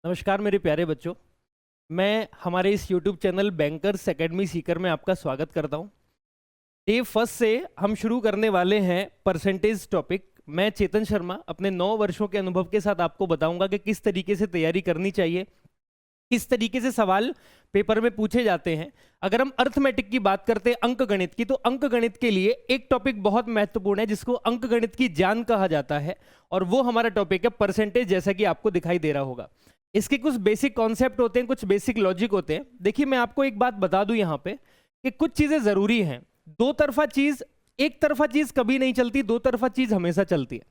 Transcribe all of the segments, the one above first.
नमस्कार मेरे प्यारे बच्चों। मैं हमारे इस YouTube channel bankers academy Sikar में आपका स्वागत करता हूं। डे फर्स्ट से हम शुरू करने वाले हैं परसेंटेज टॉपिक। मैं चेतन शर्मा अपने 9 वर्षों के अनुभव के साथ आपको बताऊंगा कि किस तरीके से तैयारी करनी चाहिए, किस तरीके से सवाल पेपर में पूछे जाते हैं। अगर हम अर्थमेटिक की बात करते हैं, अंक गणित की, तो अंक गणित के लिए एक टॉपिक बहुत महत्वपूर्ण है जिसको अंक गणित की जान कहा जाता है, और वो हमारा टॉपिक है परसेंटेज। जैसा कि आपको दिखाई दे रहा होगा, इसके कुछ बेसिक कॉन्सेप्ट होते हैं, कुछ बेसिक लॉजिक होते हैं। देखिए, मैं आपको एक बात बता दूं यहाँ पे कि कुछ चीजें जरूरी हैं। दो तरफा चीज, एक तरफा चीज कभी नहीं चलती, दो तरफा चीज हमेशा चलती है।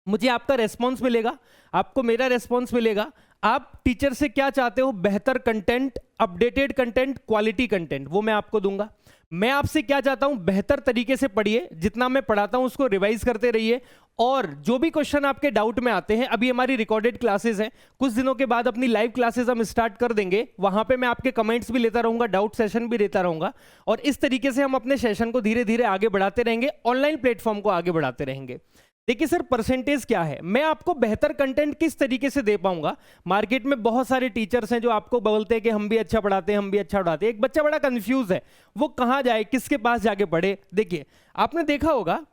मुझे आपका रेस्पॉन्स मिलेगा, आपको मेरा रेस्पॉन्स मिलेगा। आप टीचर से क्या चाहते हो? बेहतर content, updated content, quality content, वो मैं आपको दूंगा। मैं आपसे क्या चाहता हूं? बेहतर तरीके से पढ़िए, जितना मैं पढ़ाता हूं उसको रिवाइज करते रहिए, और जो भी क्वेश्चन आपके डाउट में आते हैं, अभी हमारी रिकॉर्डेड क्लासेस हैं, कुछ दिनों के बाद अपनी लाइव क्लासेस हम स्टार्ट कर देंगे। वहां पे मैं आपके कमेंट्स भी लेता रहूंगा, डाउट सेशन भी देता रहूंगा, और इस तरीके से हम अपने सेशन को धीरे धीरे आगे बढ़ाते रहेंगे, ऑनलाइन प्लेटफॉर्म को आगे बढ़ाते रहेंगे। देखिए सर, परसेंटेज क्या है? मैं आपको बेहतर कंटेंट किस तरीके से दे पाऊंगा? मार्केट में बहुत सारे टीचर्स हैं जो आपको बोलते हैं कि हम भी अच्छा पढ़ाते हैं, हम भी अच्छा पढ़ाते हैं। एक बच्चा बड़ा कंफ्यूज है, वो कहां जाए, किसके पास जाके पढ़े? देखिए, आपने देखा होगा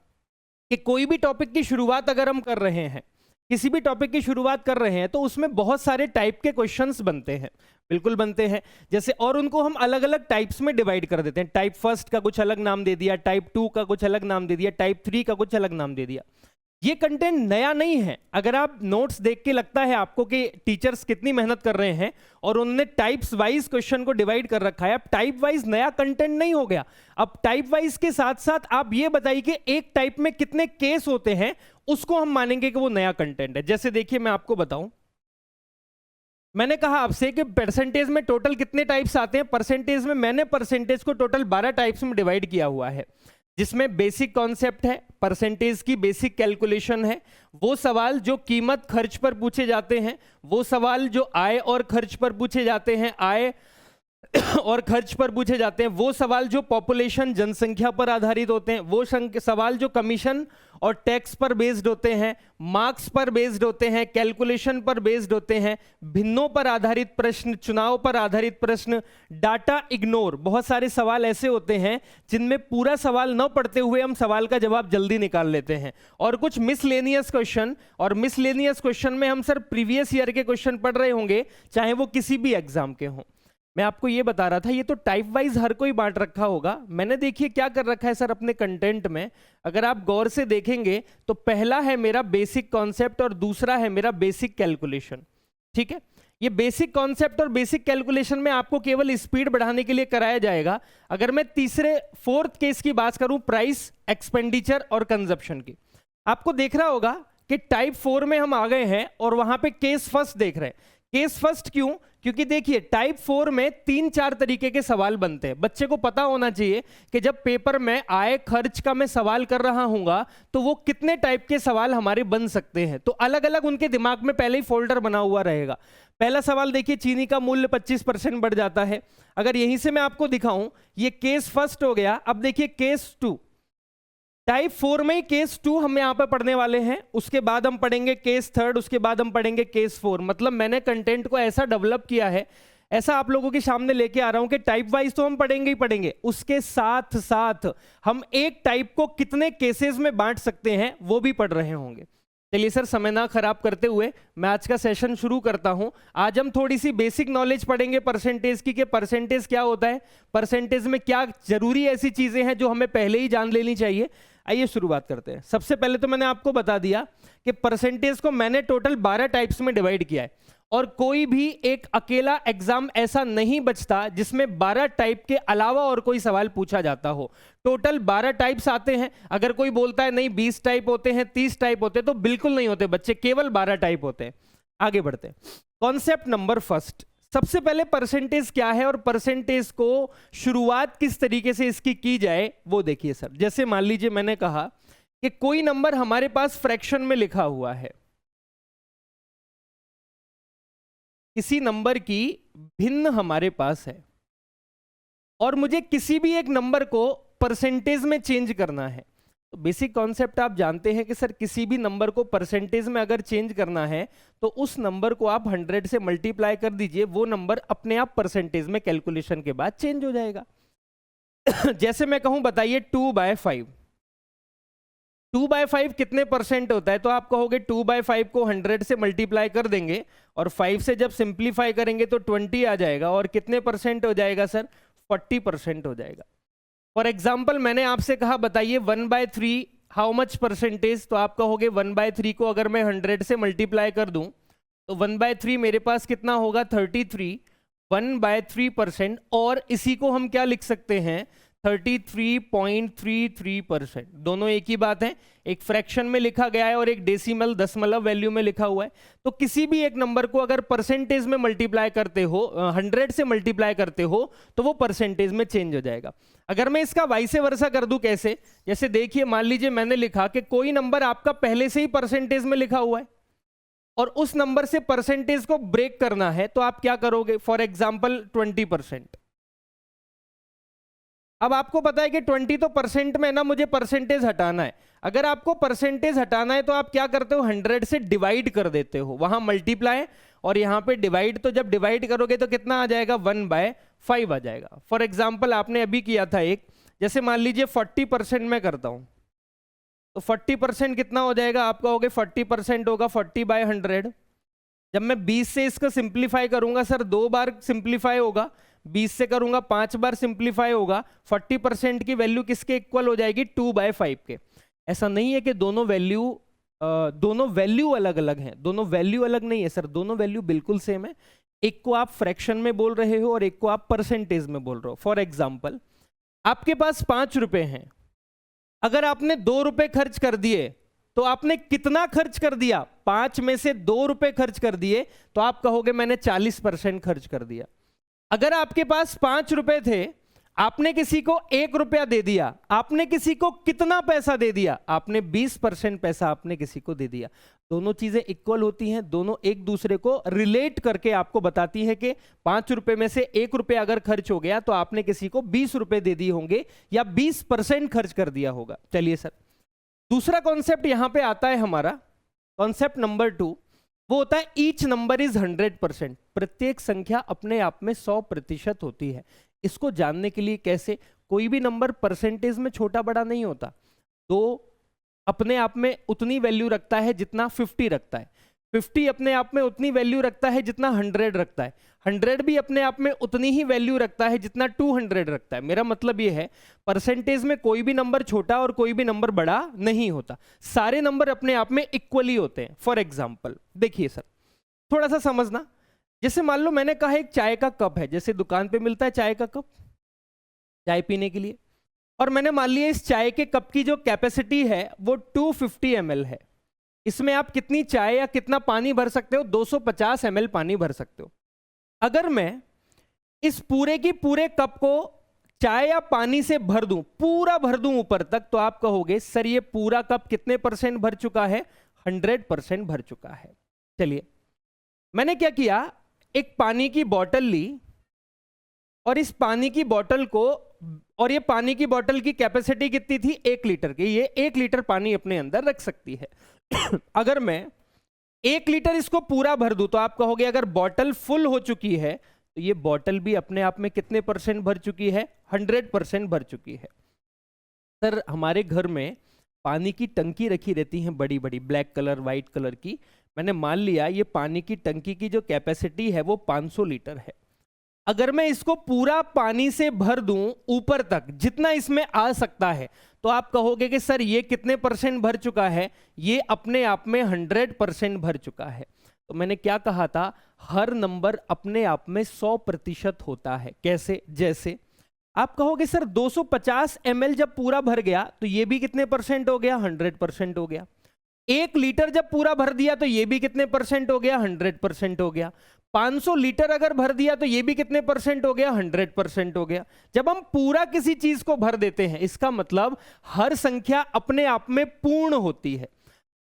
कि कोई भी टॉपिक की शुरुआत अगर हम कर रहे हैं, किसी भी टॉपिक की शुरुआत कर रहे हैं, तो उसमें बहुत सारे टाइप के क्वेश्चंस बनते हैं, बिल्कुल बनते हैं। जैसे, और उनको हम अलग अलग टाइप्स में डिवाइड कर देते हैं। टाइप फर्स्ट का कुछ अलग नाम दे दिया, टाइप 2 का कुछ अलग नाम दे दिया, टाइप 3 का कुछ अलग नाम दे दिया। ये कंटेंट नया नहीं है। अगर आप नोट्स देख के लगता है आपको कि टीचर्स कितनी मेहनत कर रहे हैं और उन्होंने टाइप्स वाइज क्वेश्चन को डिवाइड कर रखा है, अब टाइप वाइज नया कंटेंट नहीं हो गया। अब टाइप वाइज के साथ साथ आप ये बताइए कि एक टाइप में कितने केस होते हैं, उसको हम मानेंगे कि वो नया कंटेंट है। जैसे देखिए, मैं आपको बताऊं, मैंने कहा आपसे कि परसेंटेज में टोटल कितने टाइप्स आते हैं। परसेंटेज में मैंने परसेंटेज को टोटल 12 टाइप्स में डिवाइड किया हुआ है, जिसमें बेसिक कॉन्सेप्ट है, परसेंटेज की बेसिक कैलकुलेशन है, वो सवाल जो कीमत खर्च पर पूछे जाते हैं, वो सवाल जो आय और खर्च पर पूछे जाते हैं, आय और खर्च पर पूछे जाते हैं, वो सवाल जो पॉपुलेशन, जनसंख्या पर आधारित होते हैं, वो सवाल जो कमीशन और टैक्स पर बेस्ड होते हैं, मार्क्स पर बेस्ड होते हैं, कैलकुलेशन पर बेस्ड होते हैं, भिन्नों पर आधारित प्रश्न, चुनाव पर आधारित प्रश्न, डाटा इग्नोर। बहुत सारे सवाल ऐसे होते हैं जिनमें पूरा सवाल न पढ़ते हुए हम सवाल का जवाब जल्दी निकाल लेते हैं, और कुछ मिसलेनियस क्वेश्चन। और मिसलेनियस क्वेश्चन में हम सर प्रीवियस ईयर के क्वेश्चन पढ़ रहे होंगे, चाहे वो किसी भी एग्जाम के हों। मैं आपको ये बता रहा था, ये तो टाइप वाइज हर कोई बांट रखा होगा। मैंने देखिए क्या कर रखा है सर अपने कंटेंट में, अगर आप गौर से देखेंगे तो पहला है मेरा बेसिक कॉन्सेप्ट और दूसरा है मेरा बेसिक कैलकुलेशन। ठीक है, ये बेसिक कॉन्सेप्ट और बेसिक कैलकुलेशन में आपको केवल स्पीड बढ़ाने के लिए कराया जाएगा। अगर मैं तीसरे फोर्थ केस की बात करूं, प्राइस, एक्सपेंडिचर और कंजप्शन की, आपको देख रहा होगा कि टाइप 4 में हम आ गए हैं और वहां पे केस फर्स्ट देख रहे हैं। केस फर्स्ट क्यों? क्योंकि देखिए, टाइप 4 में 3-4 तरीके के सवाल बनते हैं। बच्चे को पता होना चाहिए कि जब पेपर में आय खर्च का मैं सवाल कर रहा हूंगा तो वो कितने टाइप के सवाल हमारे बन सकते हैं, तो अलग अलग उनके दिमाग में पहले ही फोल्डर बना हुआ रहेगा। पहला सवाल देखिए, चीनी का मूल्य 25% बढ़ जाता है। अगर यहीं से मैं आपको दिखाऊं, ये केस फर्स्ट हो गया। अब देखिए केस 2, टाइप 4 में केस 2 हम यहां पर पढ़ने वाले हैं, उसके बाद हम पढ़ेंगे केस 3, उसके बाद हम पढ़ेंगे केस 4। मतलब मैंने कंटेंट को ऐसा डेवलप किया है, ऐसा आप लोगों के सामने लेके आ रहा हूं कि टाइप वाइज तो हम पढ़ेंगे ही पढ़ेंगे, उसके साथ साथ हम एक टाइप को कितने केसेस में बांट सकते हैं वो भी पढ़ रहे होंगे। चलिए सर, समय ना खराब करते हुए मैं आज का सेशन शुरू करता हूं। आज हम थोड़ी सी बेसिक नॉलेज पढ़ेंगे परसेंटेज की, कि परसेंटेज क्या होता है, परसेंटेज में क्या जरूरी ऐसी चीजें हैं जो हमें पहले ही जान लेनी चाहिए। आइए शुरुआत करते हैं। सबसे पहले तो मैंने आपको बता दिया कि परसेंटेज को मैंने टोटल 12 टाइप्स में डिवाइड किया है, और कोई भी एक अकेला एग्जाम ऐसा नहीं बचता जिसमें 12 टाइप के अलावा और कोई सवाल पूछा जाता हो। टोटल 12 टाइप्स आते हैं। अगर कोई बोलता है नहीं 20 टाइप होते हैं, 30 टाइप होते हैं, तो बिल्कुल नहीं होते बच्चे, केवल 12 टाइप होते हैं। आगे बढ़ते हैं। कॉन्सेप्ट नंबर फर्स्ट, सबसे पहले परसेंटेज क्या है और परसेंटेज को शुरुआत किस तरीके से इसकी की जाए वो देखिए सर। जैसे मान लीजिए मैंने कहा कि कोई नंबर हमारे पास फ्रैक्शन में लिखा हुआ है, किसी नंबर की भिन्न हमारे पास है, और मुझे किसी भी एक नंबर को परसेंटेज में चेंज करना है। तो बेसिक कॉन्सेप्ट आप जानते हैं कि सर किसी भी नंबर को परसेंटेज में अगर चेंज करना है तो उस नंबर को आप 100 से मल्टीप्लाई कर दीजिए, वो नंबर अपने आप परसेंटेज में कैलकुलेशन के बाद चेंज हो जाएगा। जैसे मैं कहूं बताइए 2/5, 2/5 कितने परसेंट होता है? तो आप कहोगे 2/5 को 100 से मल्टीप्लाई कर देंगे और 5 से जब सिंप्लीफाई करेंगे तो 20 आ जाएगा, और कितने परसेंट हो जाएगा सर? 40% हो जाएगा। फॉर एग्जाम्पल मैंने आपसे कहा बताइए 1/3 हाउ मच परसेंटेज, तो आप कहोगे 1/3 को अगर मैं 100 से मल्टीप्लाई कर दूं तो 1/3 मेरे पास कितना होगा? 33, 1/3%, और इसी को हम क्या लिख सकते हैं? 33.33%। दोनों एक ही बात है, एक फ्रैक्शन में लिखा गया है और एक डेसिमल दशमलव वैल्यू में लिखा हुआ है। तो किसी भी एक नंबर को अगर परसेंटेज में मल्टीप्लाई करते हो, 100 से मल्टीप्लाई करते हो, तो वो परसेंटेज में चेंज हो जाएगा। अगर मैं इसका वाइसे वर्सा कर दूं, कैसे? जैसे देखिए, मान लीजिए मैंने लिखा कि कोई नंबर आपका पहले से ही परसेंटेज में लिखा हुआ है और उस नंबर से परसेंटेज को ब्रेक करना है, तो आप क्या करोगे? For example 20%। अब आपको पता है कि 20 तो परसेंट में ना, मुझे परसेंटेज हटाना है। अगर आपको परसेंटेज हटाना है तो आप क्या करते हो? 100 से डिवाइड कर देते हो, वहां मल्टीप्लाई और यहां पे डिवाइड। तो जब डिवाइड करोगे तो कितना आ जाएगा? 1/5 आ जाएगा। फॉर एग्जाम्पल आपने अभी किया था एक, जैसे मान लीजिए 40% में करता हूं, तो 40% कितना हो जाएगा? आप कहोगे 40% होगा 40/100। जब मैं 20 से इसको सिंप्लीफाई करूंगा सर, 2 बार सिंप्लीफाई होगा, 20 से करूंगा 5 बार सिंप्लीफाई होगा, 40% की वैल्यू किसके इक्वल हो जाएगी? 2/5 के। ऐसा नहीं है कि दोनों वैल्यू अलग अलग हैं, दोनों वैल्यू अलग नहीं है सर, दोनों वैल्यू बिल्कुल सेम है। एक को आप फ्रैक्शन में बोल रहे हो और एक को आप परसेंटेज में बोल रहे हो। फॉर एग्जाम्पल आपके पास 5 रुपए हैं, अगर आपने 2 रुपए खर्च कर दिए तो आपने कितना खर्च कर दिया? 5 में से 2 रुपए खर्च कर दिए, तो आप कहोगे मैंने 40% खर्च कर दिया। अगर आपके पास 5 रुपए थे, आपने किसी को 1 रुपया दे दिया, आपने किसी को कितना पैसा दे दिया? आपने 20% पैसा आपने किसी को दे दिया। दोनों चीजें इक्वल होती हैं, दोनों एक दूसरे को रिलेट करके आपको बताती है कि 5 रुपए में से 1 रुपया अगर खर्च हो गया तो आपने किसी को 20 रुपए दे दिए होंगे या 20% खर्च कर दिया होगा। चलिए सर, दूसरा कॉन्सेप्ट यहां पे आता है हमारा, कॉन्सेप्ट नंबर 2, वो होता है ईच नंबर इज 100%। प्रत्येक संख्या अपने आप में 100% होती है। इसको जानने के लिए कैसे? कोई भी नंबर परसेंटेज में छोटा बड़ा नहीं होता। तो अपने आप में उतनी वैल्यू रखता है जितना 50 रखता है, 50 अपने आप में उतनी वैल्यू रखता है जितना 100 रखता है, 100 भी अपने आप में उतनी ही वैल्यू रखता है जितना 200 रखता है। मेरा मतलब ये है, परसेंटेज में कोई भी नंबर छोटा और कोई भी नंबर बड़ा नहीं होता, सारे नंबर अपने आप में इक्वली होते हैं। फॉर एग्जाम्पल देखिए सर, थोड़ा सा समझना, जैसे मान लो मैंने कहा एक चाय का कप है, जैसे दुकान पे मिलता है चाय का कप चाय पीने के लिए, और मैंने मान लिया इस चाय के कप की जो कैपेसिटी है वो 250 ml है। इसमें आप कितनी चाय या कितना पानी भर सकते हो? 250 ml पानी भर सकते हो। अगर मैं इस पूरे की पूरे कप को चाय या पानी से भर दूं, पूरा भर दूं ऊपर तक, तो आप कहोगे सर ये पूरा कप कितने परसेंट भर चुका है? 100% भर चुका है। चलिए, मैंने क्या किया, एक पानी की बोतल ली और इस पानी की बोतल को, और ये पानी की बोतल की कैपेसिटी कितनी थी? 1 लीटर की। ये 1 लीटर पानी अपने अंदर रख सकती है। अगर मैं 1 लीटर इसको पूरा भर दूं तो आप कहोगे अगर बोतल फुल हो चुकी है तो ये बोतल भी अपने आप में कितने परसेंट भर चुकी है? 100% भर चुकी है। सर हमारे घर में पानी की टंकी रखी रहती है बड़ी बड़ी, ब्लैक कलर व्हाइट कलर की। मैंने मान लिया ये पानी की टंकी की जो कैपेसिटी है वो 500 लीटर है। अगर मैं इसको पूरा पानी से भर दूं ऊपर तक, जितना इसमें आ सकता है, तो आप कहोगे कि सर ये कितने परसेंट भर चुका है? ये अपने आप में 100% भर चुका है। तो मैंने क्या कहा था, हर नंबर अपने आप में 100% होता है। कैसे? जैसे आप कहोगे सर 250 ml जब पूरा भर गया तो ये भी कितने परसेंट हो गया? 100% हो गया। 1 लीटर जब पूरा भर दिया तो ये भी कितने परसेंट हो गया? 100% हो गया। 500 लीटर अगर भर दिया तो ये भी कितने परसेंट हो गया? 100% हो गया। जब हम पूरा किसी चीज को भर देते हैं, इसका मतलब हर संख्या अपने आप में पूर्ण होती है।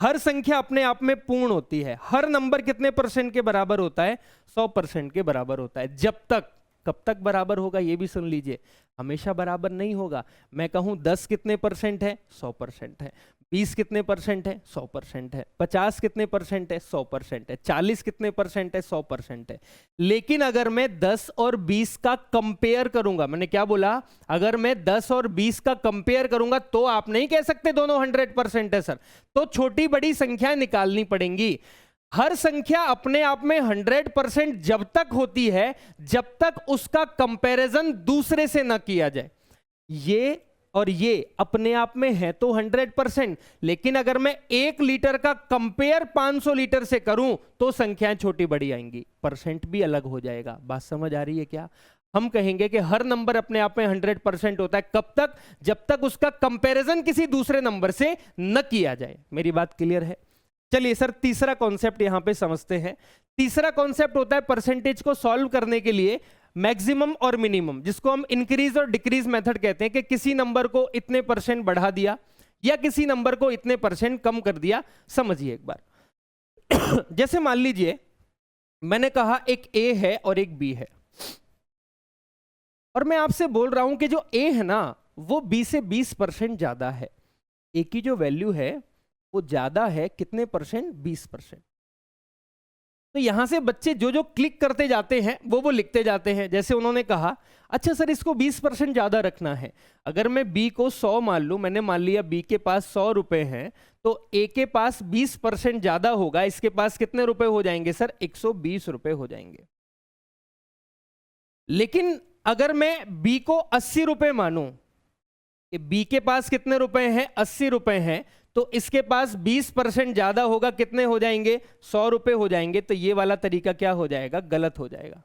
हर संख्या अपने आप में पूर्ण होती है। हर नंबर कितने परसेंट के बराबर होता है? 100% के बराबर होता है। जब तक कब तक बराबर होगा ये भी सुन लीजिए, हमेशा बराबर नहीं होगा। मैं कहूं 10 कितने परसेंट है, 100% है। 20 कितने परसेंट है, 100% है। 50 कितने परसेंट है, 100% है। 40 कितने परसेंट है, 100% है। लेकिन अगर मैं 10 और 20 का कंपेयर करूंगा, मैंने क्या बोला, अगर मैं 10 और 20 का कंपेयर करूंगा तो आप नहीं कह सकते दोनों 100% है सर, तो छोटी बड़ी संख्या निकालनी पड़ेंगी। हर संख्या अपने आप में 100% जब तक होती है जब तक उसका कंपैरिजन दूसरे से ना किया जाए। ये और ये अपने आप में है तो 100%, लेकिन अगर मैं 1 लीटर का कंपेयर 500 लीटर से करूं तो संख्याएं छोटी बड़ी आएंगी, परसेंट भी अलग हो जाएगा। बात समझ आ रही है क्या? हम कहेंगे कि हर नंबर अपने आप में 100% होता है, कब तक, जब तक उसका कंपैरिजन किसी दूसरे नंबर से न किया जाए। मेरी बात क्लियर है? चलिए सर, तीसरा कॉन्सेप्ट यहां पे समझते हैं। तीसरा कॉन्सेप्ट होता है परसेंटेज को सॉल्व करने के लिए मैक्सिमम और मिनिमम, जिसको हम इंक्रीज और डिक्रीज मेथड कहते हैं, कि किसी नंबर को इतने परसेंट बढ़ा दिया या किसी नंबर को इतने परसेंट कम कर दिया। समझिए एक बार जैसे मान लीजिए मैंने कहा एक ए है और एक बी है, और मैं आपसे बोल रहा हूं कि जो ए है ना वो बी से 20% ज्यादा है। ए की जो वैल्यू है वो ज्यादा है, कितने परसेंट, 20%। तो यहां से बच्चे जो जो क्लिक करते जाते हैं वो लिखते जाते हैं। जैसे उन्होंने कहा अच्छा सर इसको 20% ज्यादा रखना है। अगर मैं बी को 100 मान लूं, मैंने मान लिया बी के पास 100 रुपए हैं, तो ए के पास 20% ज्यादा होगा, इसके पास कितने रुपए हो जाएंगे सर, 120 रुपए हो जाएंगे। लेकिन अगर मैं बी को 80 रुपए मानूं, कि बी के पास कितने रुपए हैं, 80 रुपए हैं, तो इसके पास 20% ज्यादा होगा, कितने हो जाएंगे, 100 रुपए हो जाएंगे। तो ये वाला तरीका क्या हो जाएगा, गलत हो जाएगा।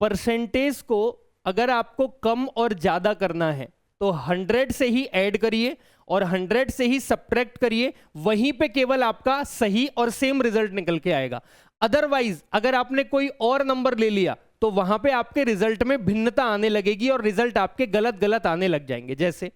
परसेंटेज को अगर आपको कम और ज्यादा करना है तो 100 से ही ऐड करिए और 100 से ही सब्ट्रैक्ट करिए, वहीं पे केवल आपका सही और सेम रिजल्ट निकल के आएगा। अदरवाइज अगर आपने कोई और नंबर ले लिया तो वहां पे आपके रिजल्ट में भिन्नता आने लगेगी और रिजल्ट आपके गलत गलत आने लग जाएंगे। जैसे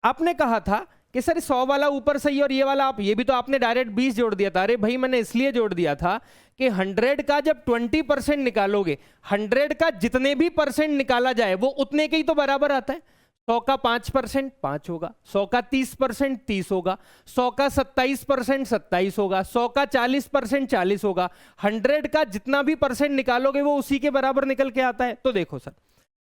आपने कहा था कि सर 100 वाला ऊपर सही और ये वाला आप, ये भी तो आपने डायरेक्ट 20 जोड़ दिया था। अरे भाई मैंने इसलिए जोड़ दिया था कि 100 का जब 20% निकालोगे, 100 का जितने भी परसेंट निकाला जाए वो उतने के ही तो बराबर आता है। 100 का 5% 5 होगा, 100 का 30% 30 होगा, 100 का 27% 27 होगा, 100 का 40% 40 होगा। 100 का जितना भी परसेंट निकालोगे वो उसी के बराबर निकल के आता है। तो देखो सर,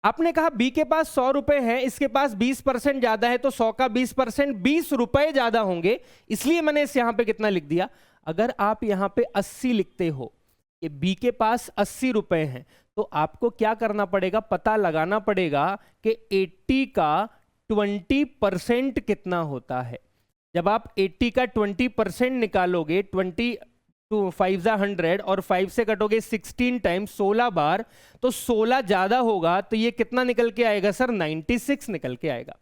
आपने कहा बी के पास 100 रुपए है, इसके पास 20% ज्यादा है, तो 100 का 20% 20 रुपए ज्यादा होंगे, इसलिए मैंने इस यहां पे कितना लिख दिया। अगर आप यहां पे 80 लिखते हो कि बी के पास 80 रुपए हैं, तो आपको क्या करना पड़ेगा, पता लगाना पड़ेगा कि 80 का 20% कितना होता है। जब आप 80 का 20% निकालोगे, 20 टू 5 जा 100 और 5 से कटोगे 16 टाइम्स 16 बार, तो 16 ज्यादा होगा, तो ये कितना निकल के आएगा सर, 96 निकल के आएगा।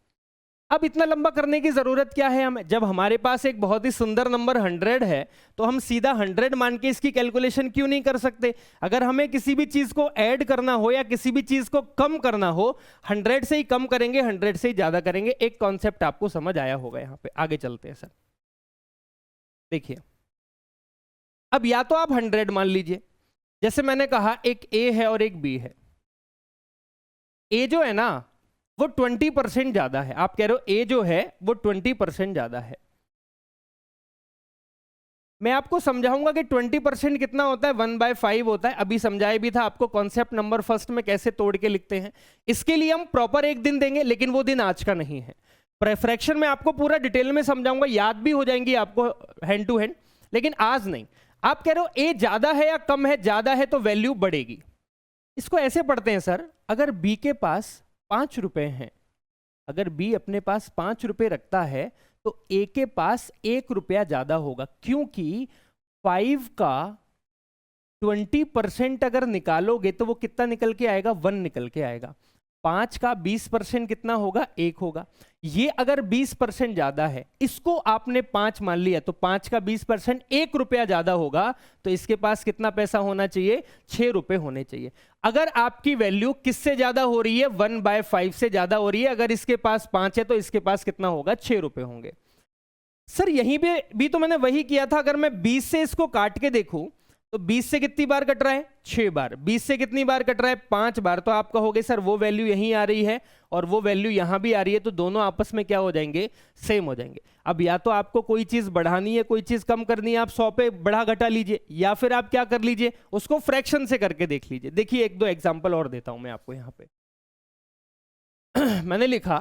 अब इतना लंबा करने की जरूरत क्या है हमें, जब हमारे पास एक बहुत ही सुंदर नंबर 100 है तो हम सीधा 100 मान के इसकी कैलकुलेशन क्यों नहीं कर सकते। अगर हमें किसी भी चीज को ऐड करना हो या किसी भी चीज को कम करना हो, 100 से ही कम करेंगे, 100 से ही ज्यादा करेंगे। एक कॉन्सेप्ट आपको समझ आया होगा। यहां पे आगे चलते हैं सर। देखिए अब या तो आप 100 मान लीजिए, जैसे मैंने कहा एक ए है और एक बी है। ए जो है ना वो 20% ज्यादा है, आप कह रहे हो ए जो है वो 20% ज्यादा है। मैं आपको समझाऊंगा कि 20% कितना होता है, 1/5 होता है। अभी समझाया भी था आपको कॉन्सेप्ट नंबर फर्स्ट में कैसे तोड़ के लिखते हैं। इसके लिए हम प्रॉपर एक दिन देंगे, लेकिन वो दिन आज का नहीं है। फ्रैक्शन में आपको पूरा डिटेल में समझाऊंगा, याद भी हो जाएंगी आपको हैंड टू हैंड, लेकिन आज नहीं। आप कह रहे हो ए ज्यादा है या कम है, ज्यादा है तो वैल्यू बढ़ेगी। इसको ऐसे पढ़ते हैं सर, अगर बी के पास 5 रुपए हैं, अगर बी अपने पास 5 रुपए रखता है तो ए के पास 1 रुपया ज्यादा होगा, क्योंकि 5 का 20% अगर निकालोगे तो वो कितना निकल के आएगा, 1 निकल के आएगा। 5 का 20% कितना होगा, 1 होगा। ये अगर 20% ज्यादा है, इसको आपने 5 मान लिया, तो 5 का 20% 1 रुपया ज्यादा होगा, तो इसके पास कितना पैसा होना चाहिए, 6 रुपए होने चाहिए। अगर आपकी वैल्यू किससे ज्यादा हो रही है, 1/5 से ज्यादा हो रही है, अगर इसके पास 5 है तो इसके पास कितना होगा, 6 रुपए होंगे। सर यहीं पे भी तो मैंने वही किया था। अगर मैं 20 से इसको काट के देखूं तो 20 से कितनी बार कट रहा है? 6 बार। 20 से कितनी बार कट रहा है? 5 बार। तो आप कहोगे सर वो वैल्यू यहीं आ रही है और वो वैल्यू यहां भी आ रही है, तो दोनों आपस में क्या हो जाएंगे? सेम हो जाएंगे। अब या तो आपको कोई चीज बढ़ानी है, कोई चीज कम करनी है, आप 100 पे बढ़ा घटा लीजिए, या फिर आप क्या कर लीजिए, उसको फ्रैक्शन से करके देख लीजिए। देखिए एक दो एग्जाम्पल और देता हूं मैं आपको यहां पे। मैंने लिखा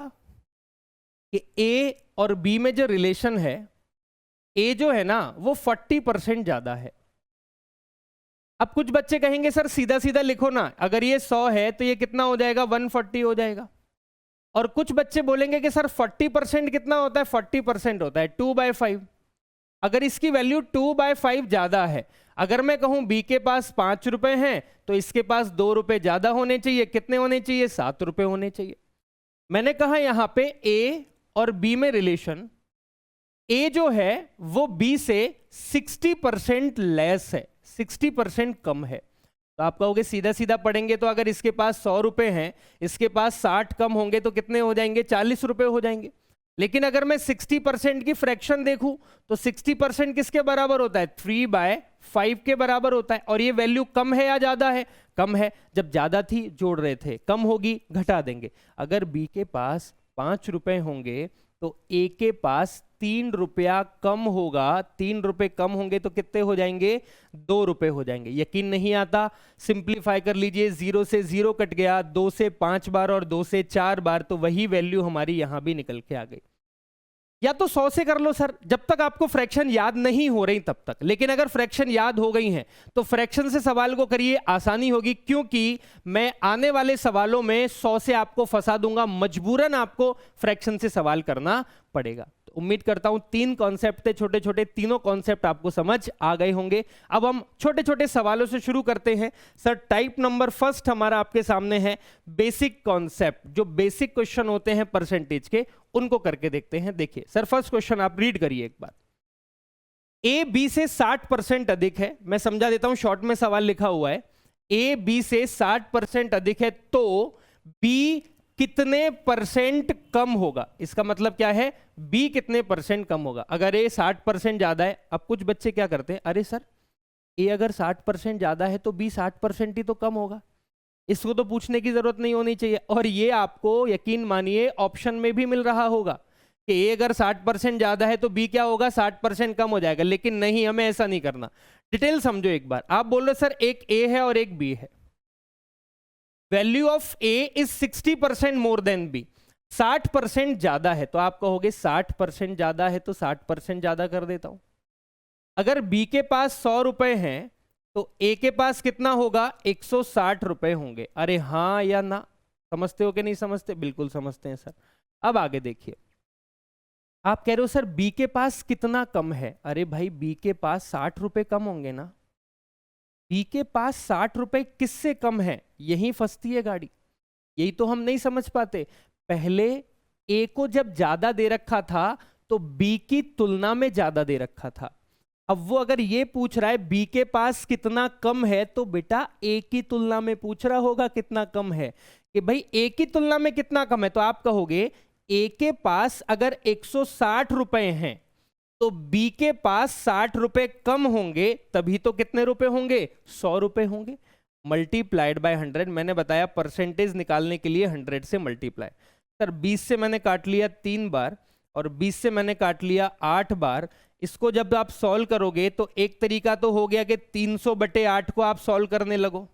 कि ए और बी में जो रिलेशन है, ए जो है ना वो 40% ज्यादा है। अब कुछ बच्चे कहेंगे सर सीधा सीधा लिखो ना, अगर ये 100 है तो ये कितना हो जाएगा? 140 हो जाएगा। और कुछ बच्चे बोलेंगे कि सर 40% कितना होता है? 40% होता है 2/5। अगर इसकी वैल्यू 2/5 ज्यादा है, अगर मैं कहूं बी के पास 5 रुपए हैं तो इसके पास 2 रुपए ज्यादा होने चाहिए। कितने होने चाहिए? 7 रुपए होने चाहिए। मैंने कहा यहां पे ए और बी में रिलेशन, ए जो है वो बी से 60% लेस है, 60% कम है। तो आप कहोगे सीधा सीधा पढ़ेंगे तो अगर इसके पास 100 रुपए हैं, इसके पास 60 कम होंगे तो कितने हो जाएंगे? 40 रुपए हो जाएंगे। लेकिन अगर मैं 60% की फ्रैक्शन देखूं तो 60% किसके बराबर होता है? 3/5 के बराबर होता है। और ये वैल्यू कम है या ज्यादा है? कम है। जब ज्यादा थी जोड़ रहे थे, कम होगी घटा देंगे। अगर बी के पास 5 रुपए होंगे तो ए के पास 3 रुपया कम होगा। 3 रुपए कम होंगे तो कितने हो जाएंगे? 2 रुपए हो जाएंगे। यकीन नहीं आता? सिंप्लीफाई कर लीजिए। 0 से 0 कट गया, 2 से 5 बार और 2 से 4 बार, तो वही वैल्यू हमारी यहां भी निकल के आ गई। या तो 100 से कर लो सर, जब तक आपको फ्रैक्शन याद नहीं हो रही तब तक। लेकिन अगर फ्रैक्शन याद हो गई हैं तो फ्रैक्शन से सवाल को करिए, आसानी होगी, क्योंकि मैं आने वाले सवालों में 100 से आपको फंसा दूंगा, मजबूरन आपको फ्रैक्शन से सवाल करना पड़ेगा। तो उम्मीद करता हूं 3 कॉन्सेप्ट थे छोटे छोटे, तीनों कॉन्सेप्ट आपको समझ आ गए होंगे। अब हम छोटे छोटे सवालों से शुरू करते हैं। सर टाइप नंबर फर्स्ट हमारा आपके सामने है बेसिक कॉन्सेप्ट, जो बेसिक क्वेश्चन होते हैं परसेंटेज के, उनको करके देखते हैं। देखिए सर फर्स्ट क्वेश्चन आप रीड करिए एक बार। ए बी से 60% अधिक है। मैं समझा देता हूं, शॉर्ट में सवाल लिखा हुआ है। ए बी से 60% अधिक है तो बी कितने परसेंट कम होगा? इसका मतलब क्या है? बी कितने परसेंट कम होगा? अगर ए 60% ज्यादा है, अब कुछ बच्चे क्या करते हैं, अरे सर ए अगर 60% ज्यादा है तो बी 60% ही तो कम होगा, इसको तो पूछने की जरूरत नहीं होनी चाहिए। और ये आपको यकीन मानिए ऑप्शन में भी मिल रहा होगा कि ए अगर 60% ज्यादा है तो बी क्या होगा? 60% कम हो जाएगा। लेकिन नहीं, हमें ऐसा नहीं करना। डिटेल समझो एक बार। आप बोल रहे सर एक ए है और एक बी है, value of A is 60% more than B, 60% ज्यादा है। तो आप कहोगे 60% ज्यादा है तो 60% ज्यादा कर देता हूं। अगर बी के पास 100 रुपए हैं तो ए के पास कितना होगा? 160 रुपए होंगे। अरे हाँ या ना? समझते हो कि नहीं समझते? बिल्कुल समझते हैं सर। अब आगे देखिए, आप कह रहे हो सर बी के पास कितना कम है? अरे भाई बी के पास 60 रुपए कम होंगे ना। बी के पास 60 रुपए किससे कम है? यही फंसती है गाड़ी, यही तो हम नहीं समझ पाते। पहले ए को जब ज्यादा दे रखा था तो बी की तुलना में ज्यादा दे रखा था। अब वो अगर ये पूछ रहा है बी के पास कितना कम है तो बेटा ए की तुलना में पूछ रहा होगा कितना कम है, कि भाई ए की तुलना में कितना कम है। तो आप कहोगे ए के पास अगर 160 रुपए हैं तो बी के पास 60 रुपए कम होंगे, तभी तो कितने रुपए होंगे? 100 रुपए होंगे। मल्टीप्लाइड बाय 100, मैंने बताया परसेंटेज निकालने के लिए 100 से मल्टीप्लाई। सर 20 से मैंने काट लिया 3 बार और 20 से मैंने काट लिया 8 बार। इसको जब आप सॉल्व करोगे तो एक तरीका तो हो गया कि 300/8 को आप सॉल्व करने लगो।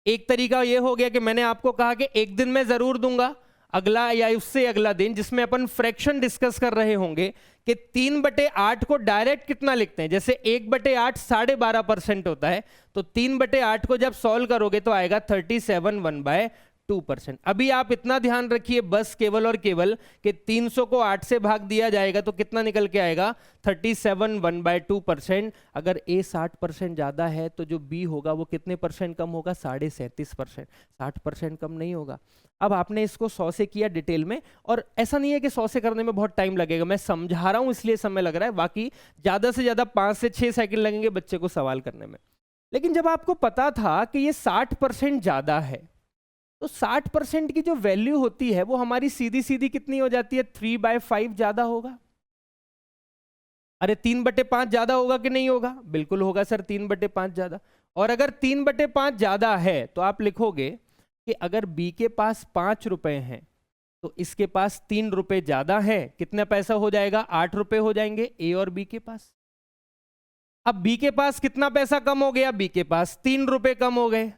एक तरीका ये हो गया कि मैंने आपको कहा कि एक दिन मैं जरूर दूंगा, अगला या उससे अगला दिन, जिसमें अपन फ्रैक्शन डिस्कस कर रहे होंगे कि 3/8 को डायरेक्ट कितना लिखते हैं। जैसे 1/8 12.5% होता है, तो 3/8 को जब सॉल्व करोगे तो आएगा 37 1/2%। अभी आप इतना ध्यान रखिए बस केवल और केवल कि 300 को 8 से भाग दिया जाएगा तो कितना निकल के आएगा? 37 1/2%। अगर ए 60% ज्यादा है तो जो बी होगा वो कितने परसेंट कम होगा? 37.5%। 60% कम नहीं होगा। अब आपने इसको 100 से किया डिटेल में, और ऐसा नहीं है कि 100 से करने में बहुत टाइम लगेगा, मैं समझा रहा हूं इसलिए समय लग रहा है, बाकी ज्यादा से ज्यादा 5 से 6 सेकंड लगेंगे बच्चे को सवाल करने में। लेकिन जब आपको पता था कि ये 60% ज्यादा है तो 60% की जो वैल्यू होती है वो हमारी सीधी सीधी कितनी हो जाती है? 3/5 ज्यादा होगा। अरे 3/5 ज्यादा होगा कि नहीं होगा? बिल्कुल होगा सर, 3/5 ज्यादा। और अगर 3/5 ज्यादा है तो आप लिखोगे कि अगर बी के पास 5 रुपए हैं तो इसके पास 3 रुपए ज्यादा है, कितना पैसा हो जाएगा? 8 रुपए हो जाएंगे ए और बी के पास। अब बी के पास कितना पैसा कम हो गया? बी के पास 3 रुपए कम हो गए।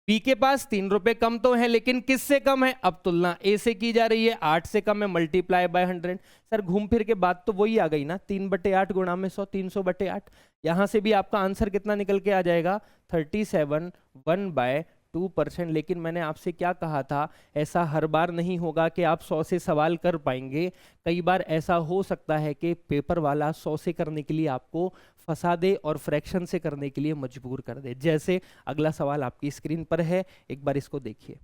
बी के पास 3 रुपए कम तो है, लेकिन किससे कम है? अब तुलना ए से की जा रही है, 8 से कम है, मल्टीप्लाई बाय 100। सर घूम फिर के बात तो वही आ गई ना, 3/8 गुणा में 100, 300/8। यहां से भी आपका आंसर कितना निकल के आ जाएगा? 37 1/2%। लेकिन मैंने आपसे क्या कहा था, ऐसा हर बार नहीं होगा कि आप 100 से सवाल कर पाएंगे। कई बार ऐसा हो सकता है कि पेपर वाला 100 से करने के लिए आपको फंसा दे और फ्रैक्शन से करने के लिए मजबूर कर दे। जैसे अगला सवाल आपकी स्क्रीन पर है, एक बार इसको देखिए।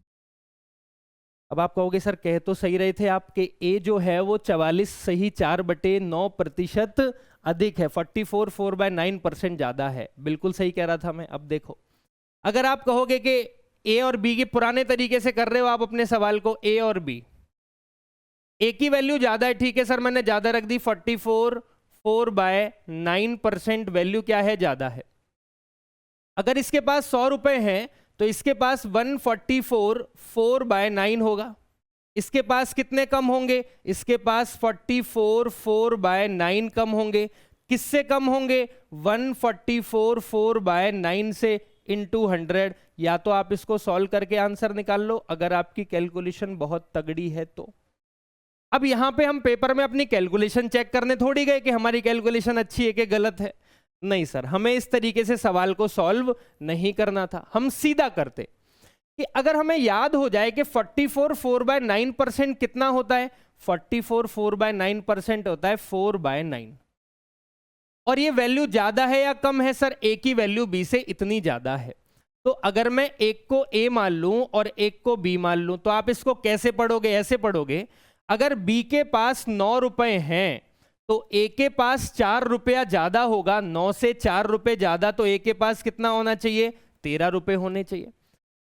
अब आप कहोगे सर कह तो सही रहे थे आपके, ए जो है वो 44 सही 4/9% अधिक है, 44 4/9% ज्यादा है। बिल्कुल सही कह रहा था मैं। अब देखो, अगर आप कहोगे कि ए और बी के पुराने तरीके से कर रहे हो आप अपने सवाल को, ए और बी, ए की वैल्यू ज्यादा है, ठीक है सर मैंने ज्यादा रख दी, 44 4/9% वैल्यू क्या है? ज्यादा है। अगर इसके पास 100 रुपए हैं तो इसके पास 144 4/9 होगा। इसके पास कितने कम होंगे? इसके पास 44 4/9 कम होंगे। किससे कम होंगे? 144 4/9 से इंटू 100। या तो आप इसको सॉल्व करके आंसर निकाल लो अगर आपकी कैलकुलेशन बहुत तगड़ी है तो। अब यहां पे हम पेपर में अपनी कैलकुलेशन चेक करने थोड़ी गए कि हमारी कैलकुलेशन अच्छी है कि गलत है। नहीं सर, हमें इस तरीके से सवाल को सॉल्व नहीं करना था। हम सीधा करते कि अगर हमें याद हो जाए कि 44 4/9% कितना होता है? 44 4/9% होता है 4/9। और ये वैल्यू ज्यादा है या कम है? सर ए की वैल्यू बी से इतनी ज्यादा है। तो अगर मैं एक को ए मान लूं और एक को बी मान लूं तो आप इसको कैसे पढ़ोगे? ऐसे पढ़ोगे, अगर बी के पास 9 रुपए हैं तो ए के पास 4 रुपया ज्यादा होगा। 9 से 4 रुपए ज्यादा तो ए के पास कितना होना चाहिए? 13 रुपए होने चाहिए।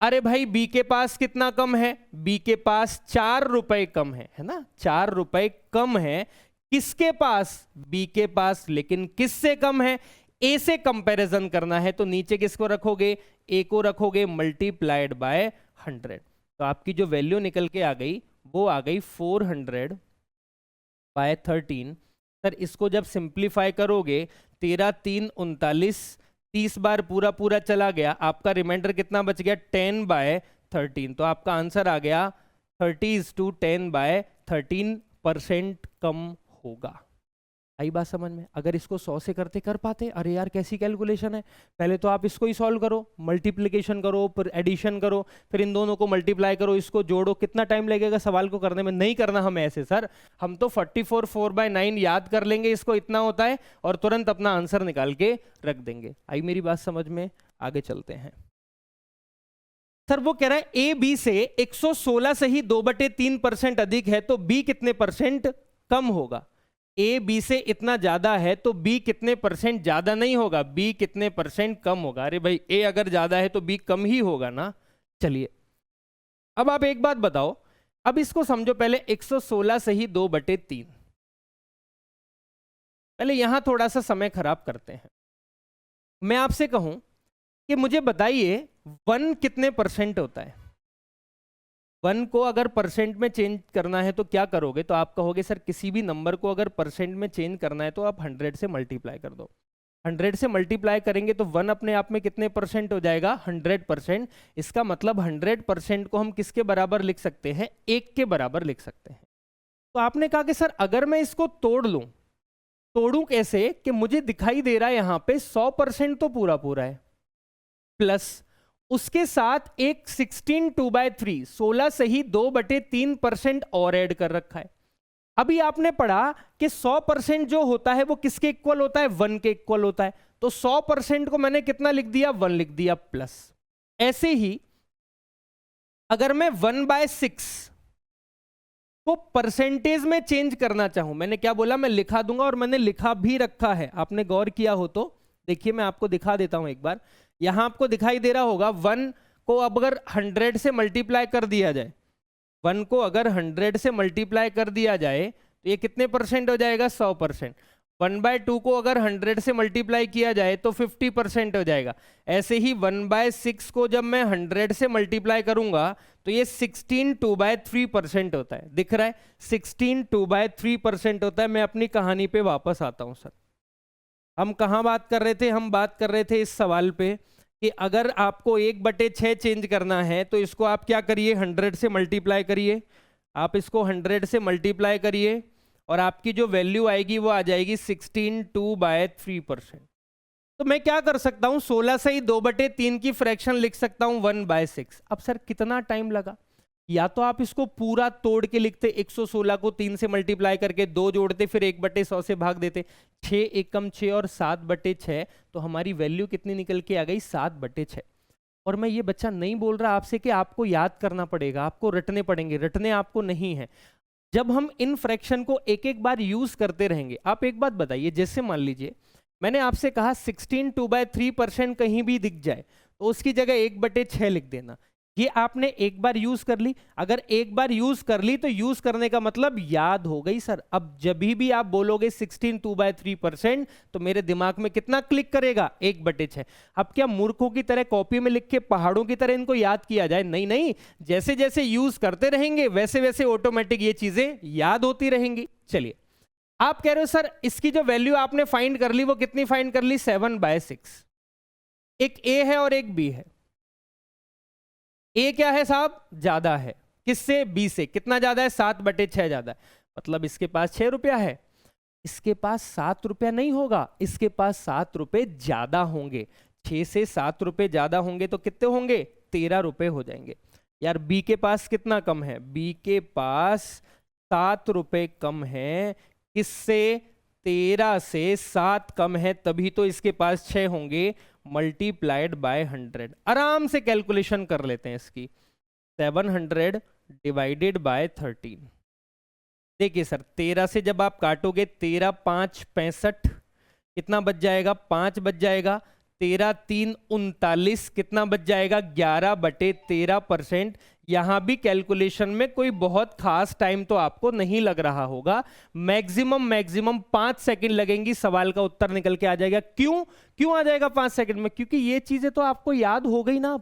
अरे भाई बी के पास कितना कम है? बी के पास 4 रुपए कम है ना, 4 रुपए कम है। किसके पास? बी के पास। लेकिन किससे कम है? ए से कंपैरिजन करना है तो नीचे किसको रखोगे? ए को रखोगे मल्टीप्लाइड बाय 100। तो आपकी जो वैल्यू निकल के आ गई वो आ गई 400/13। सर इसको जब सिंप्लीफाई करोगे 13 3 39, 30 बार पूरा पूरा चला गया, आपका रिमाइंडर कितना बच गया? 10/13। तो आपका आंसर आ गया 30:10/13% कम होगा। आई बात समझ में? अगर इसको 100 से करते कर पाते? अरे यार कैसी कैलकुलेशन है। पहले तो आप इसको ही सॉल्व करो, मल्टीप्लिकेशन करो, फिर एडिशन करो, फिर इन दोनों को मल्टीप्लाई करो, इसको जोड़ो। कितना टाइम लगेगा सवाल को करने में? नहीं करना हमें ऐसे सर। हम तो 44 4/9 याद कर लेंगे, इसको इतना होता है, और तुरंत अपना आंसर निकाल के रख देंगे। आई मेरी बात समझ में? आगे चलते हैं। सर वो कह रहा है ए बी से 116 से ही 2/3% अधिक है तो बी कितने परसेंट कम होगा? ए बी से इतना ज्यादा है तो बी कितने परसेंट ज्यादा नहीं होगा, बी कितने परसेंट कम होगा? अरे भाई ए अगर ज्यादा है तो बी कम ही होगा ना। चलिए अब आप एक बात बताओ, अब इसको समझो पहले, 116 से ही 2/3। पहले यहां थोड़ा सा समय खराब करते हैं। मैं आपसे कहूं कि मुझे बताइए 1 कितने परसेंट होता है? 1 को अगर परसेंट में चेंज करना है तो क्या करोगे? तो आप कहोगे सर किसी भी नंबर को अगर परसेंट में चेंज करना है तो आप 100 से मल्टीप्लाई कर दो। 100 से मल्टीप्लाई करेंगे तो 1 अपने आप में कितने परसेंट हो जाएगा? 100%। इसका मतलब 100% को हम किसके बराबर लिख सकते हैं? 1 के बराबर लिख सकते हैं। तो आपने कहा कि सर अगर मैं इसको तोड़ लूं, तोड़ूं कैसे? कि मुझे दिखाई दे रहा है यहां पे 100% तो पूरा पूरा है, प्लस उसके साथ एक 16 2/3 16 से ही 2/3% और ऐड कर रखा है। अभी आपने पढ़ा कि 100% जो होता है वो किसके इक्वल होता है? 1 के इक्वल होता है। तो 100% को मैंने कितना लिख दिया? 1 लिख दिया, प्लस ऐसे ही अगर मैं 1/6 को परसेंटेज में चेंज करना चाहूं, मैंने क्या बोला? मैं लिखा दूंगा, और मैंने लिखा भी रखा है, आपने गौर किया हो तो देखिए मैं आपको दिखा देता हूं एक बार। यहां आपको दिखाई दे रहा होगा 1 को अब अगर 100 से मल्टीप्लाई कर दिया जाए, 1 को अगर 100 से मल्टीप्लाई कर दिया जाए तो ये कितने परसेंट हो जाएगा? 100%। 1/2 को अगर 100 से मल्टीप्लाई किया जाए तो 50% हो जाएगा। ऐसे ही 1/6 को जब मैं 100 से मल्टीप्लाई करूंगा तो ये 16 2/3% होता है। दिख रहा है 16 2/3% होता है। मैं अपनी कहानी पे वापस आता हूं सर। हम कहाँ बात कर रहे थे? हम बात कर रहे थे इस सवाल पे कि अगर आपको 1/6 चेंज करना है तो इसको आप क्या करिए, 100 से मल्टीप्लाई करिए। आप इसको 100 से मल्टीप्लाई करिए और आपकी जो वैल्यू आएगी वो आ जाएगी 16 2/3%। तो मैं क्या कर सकता हूं, 16 से ही 2/3 की फ्रैक्शन लिख सकता हूं 1/6। अब सर कितना टाइम लगा? या तो आप इसको पूरा तोड़ के लिखते, 116 को 3 से मल्टीप्लाई करके 2 जोड़ते, फिर 1/100 से भाग देते, 6 एकम 6 और 7/6, तो हमारी वैल्यू कितनी निकल के आ गई? 7/6। और मैं ये बच्चा नहीं बोल रहा आपसे कि आपको याद करना पड़ेगा, आपको रटने पड़ेंगे, रटने आपको नहीं है। जब हम इन फ्रैक्शन को एक एक बार यूज करते रहेंगे। आप एक बात बताइए, जैसे मान लीजिए मैंने आपसे कहा 16 2/3% कहीं भी दिख जाए तो उसकी जगह 1/6 लिख देना। ये आपने एक बार यूज कर ली। अगर एक बार यूज कर ली तो यूज करने का मतलब याद हो गई सर। अब जब भी आप बोलोगे 16 2/3% तो मेरे दिमाग में कितना क्लिक करेगा? 1/6। अब क्या मूर्खों की तरह कॉपी में लिख के पहाड़ों की तरह इनको याद किया जाए? नहीं नहीं, जैसे जैसे यूज करते रहेंगे वैसे वैसे ऑटोमेटिक ये चीजें याद होती रहेंगी। चलिए, आप कह रहे हो सर इसकी जो वैल्यू आपने फाइंड कर ली वो कितनी फाइंड कर ली? 7/6। एक ए है और एक बी है। ए क्या है साहब? ज्यादा है। किससे? बी से। कितना ज्यादा है? 7/6 ज्यादा है। मतलब इसके पास 6 रुपया है, इसके पास 7 रुपया नहीं होगा, इसके पास 7 रुपए ज्यादा होंगे। 6 से 7 रुपए ज्यादा होंगे तो कितने होंगे? 13 रुपए हो जाएंगे। यार बी के पास कितना कम है? बी के पास 7 रुपए कम है। किससे? 13 से 7 कम है, तभी तो इसके पास 6 होंगे। Multiplied by 100। आराम से कैलकुलेशन कर लेते हैं इसकी। 700 डिवाइडेड बाय 13। देखिए सर, 13 से जब आप काटोगे 13 5 65, कितना बच जाएगा? 5 बच जाएगा। 13 3 39, कितना बच जाएगा? 11/13%। यहां भी कैलकुलेशन में कोई बहुत खास टाइम तो आपको नहीं लग रहा होगा। मैक्सिमम 5 सेकंड लगेंगी, सवाल का उत्तर निकल के आ जाएगा। क्यों आ जाएगा 5 सेकंड में? क्योंकि ये चीजें तो आपको याद हो गई ना।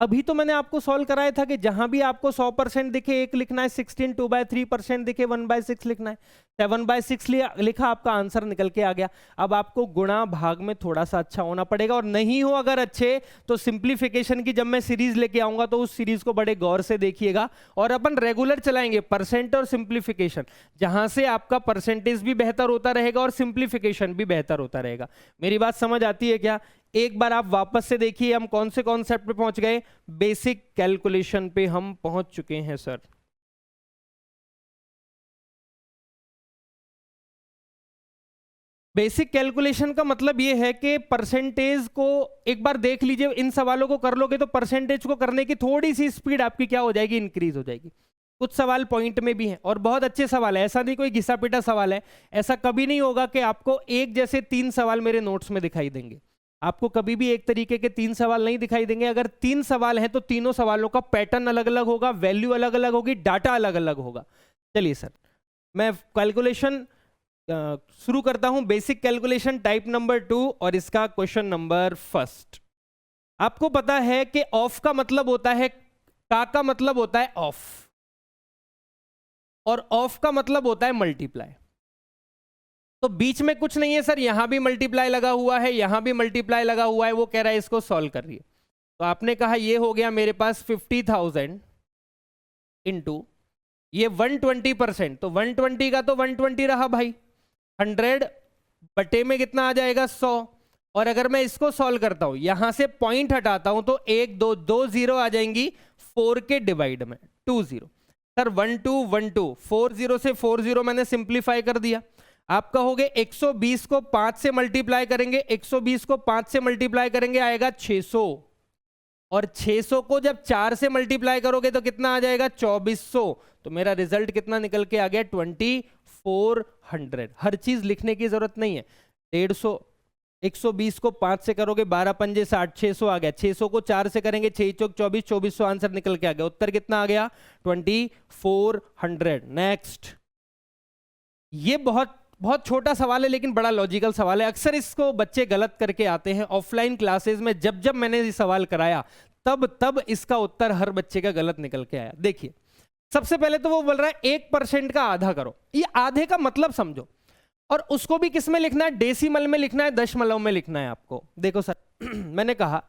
अभी तो मैंने आपको सॉल्व कराया था कि जहां भी आपको 100% दिखे 1 लिखना है, 16 2/3% दिखे 1/6 लिखना है। 7/6 लिखा, आपका आंसर निकल के आ गया। अब आपको गुणा भाग में थोड़ा सा अच्छा होना पड़ेगा, और नहीं हो अगर अच्छे तो सिंप्लीफिकेशन की जब मैं सीरीज लेके आऊंगा तो उस सीरीज को बड़े गौर से देखिएगा। और अपन रेगुलर चलाएंगे परसेंट और सिंप्लीफिकेशन, जहां से आपका परसेंटेज भी बेहतर होता रहेगा और सिंप्लीफिकेशन भी बेहतर होता रहेगा। मेरी बात समझ आती है क्या? एक बार आप वापस से देखिए हम कौन से कॉन्सेप्ट पे पहुंच गए। बेसिक कैलकुलेशन पे हम पहुंच चुके हैं सर। बेसिक कैलकुलेशन का मतलब यह है कि परसेंटेज को एक बार देख लीजिए, इन सवालों को कर लोगे तो परसेंटेज को करने की थोड़ी सी स्पीड आपकी क्या हो जाएगी? इंक्रीज हो जाएगी। कुछ सवाल पॉइंट में भी हैं और बहुत अच्छे सवाल है, ऐसा नहीं कोई घिसा पिटा सवाल है। ऐसा कभी नहीं होगा कि आपको एक जैसे 3 सवाल मेरे नोट्स में दिखाई देंगे। आपको कभी भी एक तरीके के 3 सवाल नहीं दिखाई देंगे। अगर 3 सवाल हैं तो तीनों सवालों का पैटर्न अलग अलग होगा, वैल्यू अलग अलग होगी, डाटा अलग अलग होगा। चलिए सर, मैं कैलकुलेशन शुरू करता हूं। बेसिक कैलकुलेशन टाइप नंबर 2 और इसका क्वेश्चन नंबर 1। आपको पता है कि ऑफ का मतलब होता है, का मतलब होता है ऑफ, और ऑफ का मतलब होता है मल्टीप्लाई। तो बीच में कुछ नहीं है सर, यहां भी मल्टीप्लाई लगा हुआ है, यहां भी मल्टीप्लाई लगा हुआ है। वो कह रहा है इसको सॉल्व करिए। तो आपने कहा ये हो गया मेरे पास 50,000 इंटू ये 120%, तो 120 का तो 120 रहा भाई। 100 बटे में कितना आ जाएगा? 100। और अगर मैं इसको सॉल्व करता हूं, यहां से पॉइंट हटाता हूं तो 1 2 2 0 आ जाएंगी 4 के डिवाइड में, 2 0। सर 1 2 1 2 4 0 से 4 0 मैंने सिंप्लीफाई कर दिया। आप कहोगे 120 को 5 से मल्टीप्लाई करेंगे, 120 को 5 से मल्टीप्लाई करेंगे आएगा 600, और 600 को जब 4 से मल्टीप्लाई करोगे तो कितना आ जाएगा? 2400। तो मेरा रिजल्ट कितना निकल के आ गया? 2400। हर चीज लिखने की जरूरत नहीं है। 150, 120 को 5 से करोगे 12 पंजे 60, 600 आ गया। 600 को 4 से करेंगे 6 चौक 24, 2400 आंसर निकल के आ गया। उत्तर कितना आ गया? 2400। नेक्स्ट, ये बहुत बहुत छोटा सवाल है लेकिन बड़ा लॉजिकल सवाल है। अक्सर इसको बच्चे गलत करके आते हैं। ऑफलाइन क्लासेस में जब जब मैंने ये सवाल कराया तब तब इसका उत्तर हर बच्चे का गलत निकल के आया। देखिए, सबसे पहले तो वो बोल रहा है 1% का आधा करो। ये आधे का मतलब समझो, और उसको भी किस में लिखना है, डेसिमल में लिखना है, दशमलव में लिखना है आपको। देखो सर मैंने कहा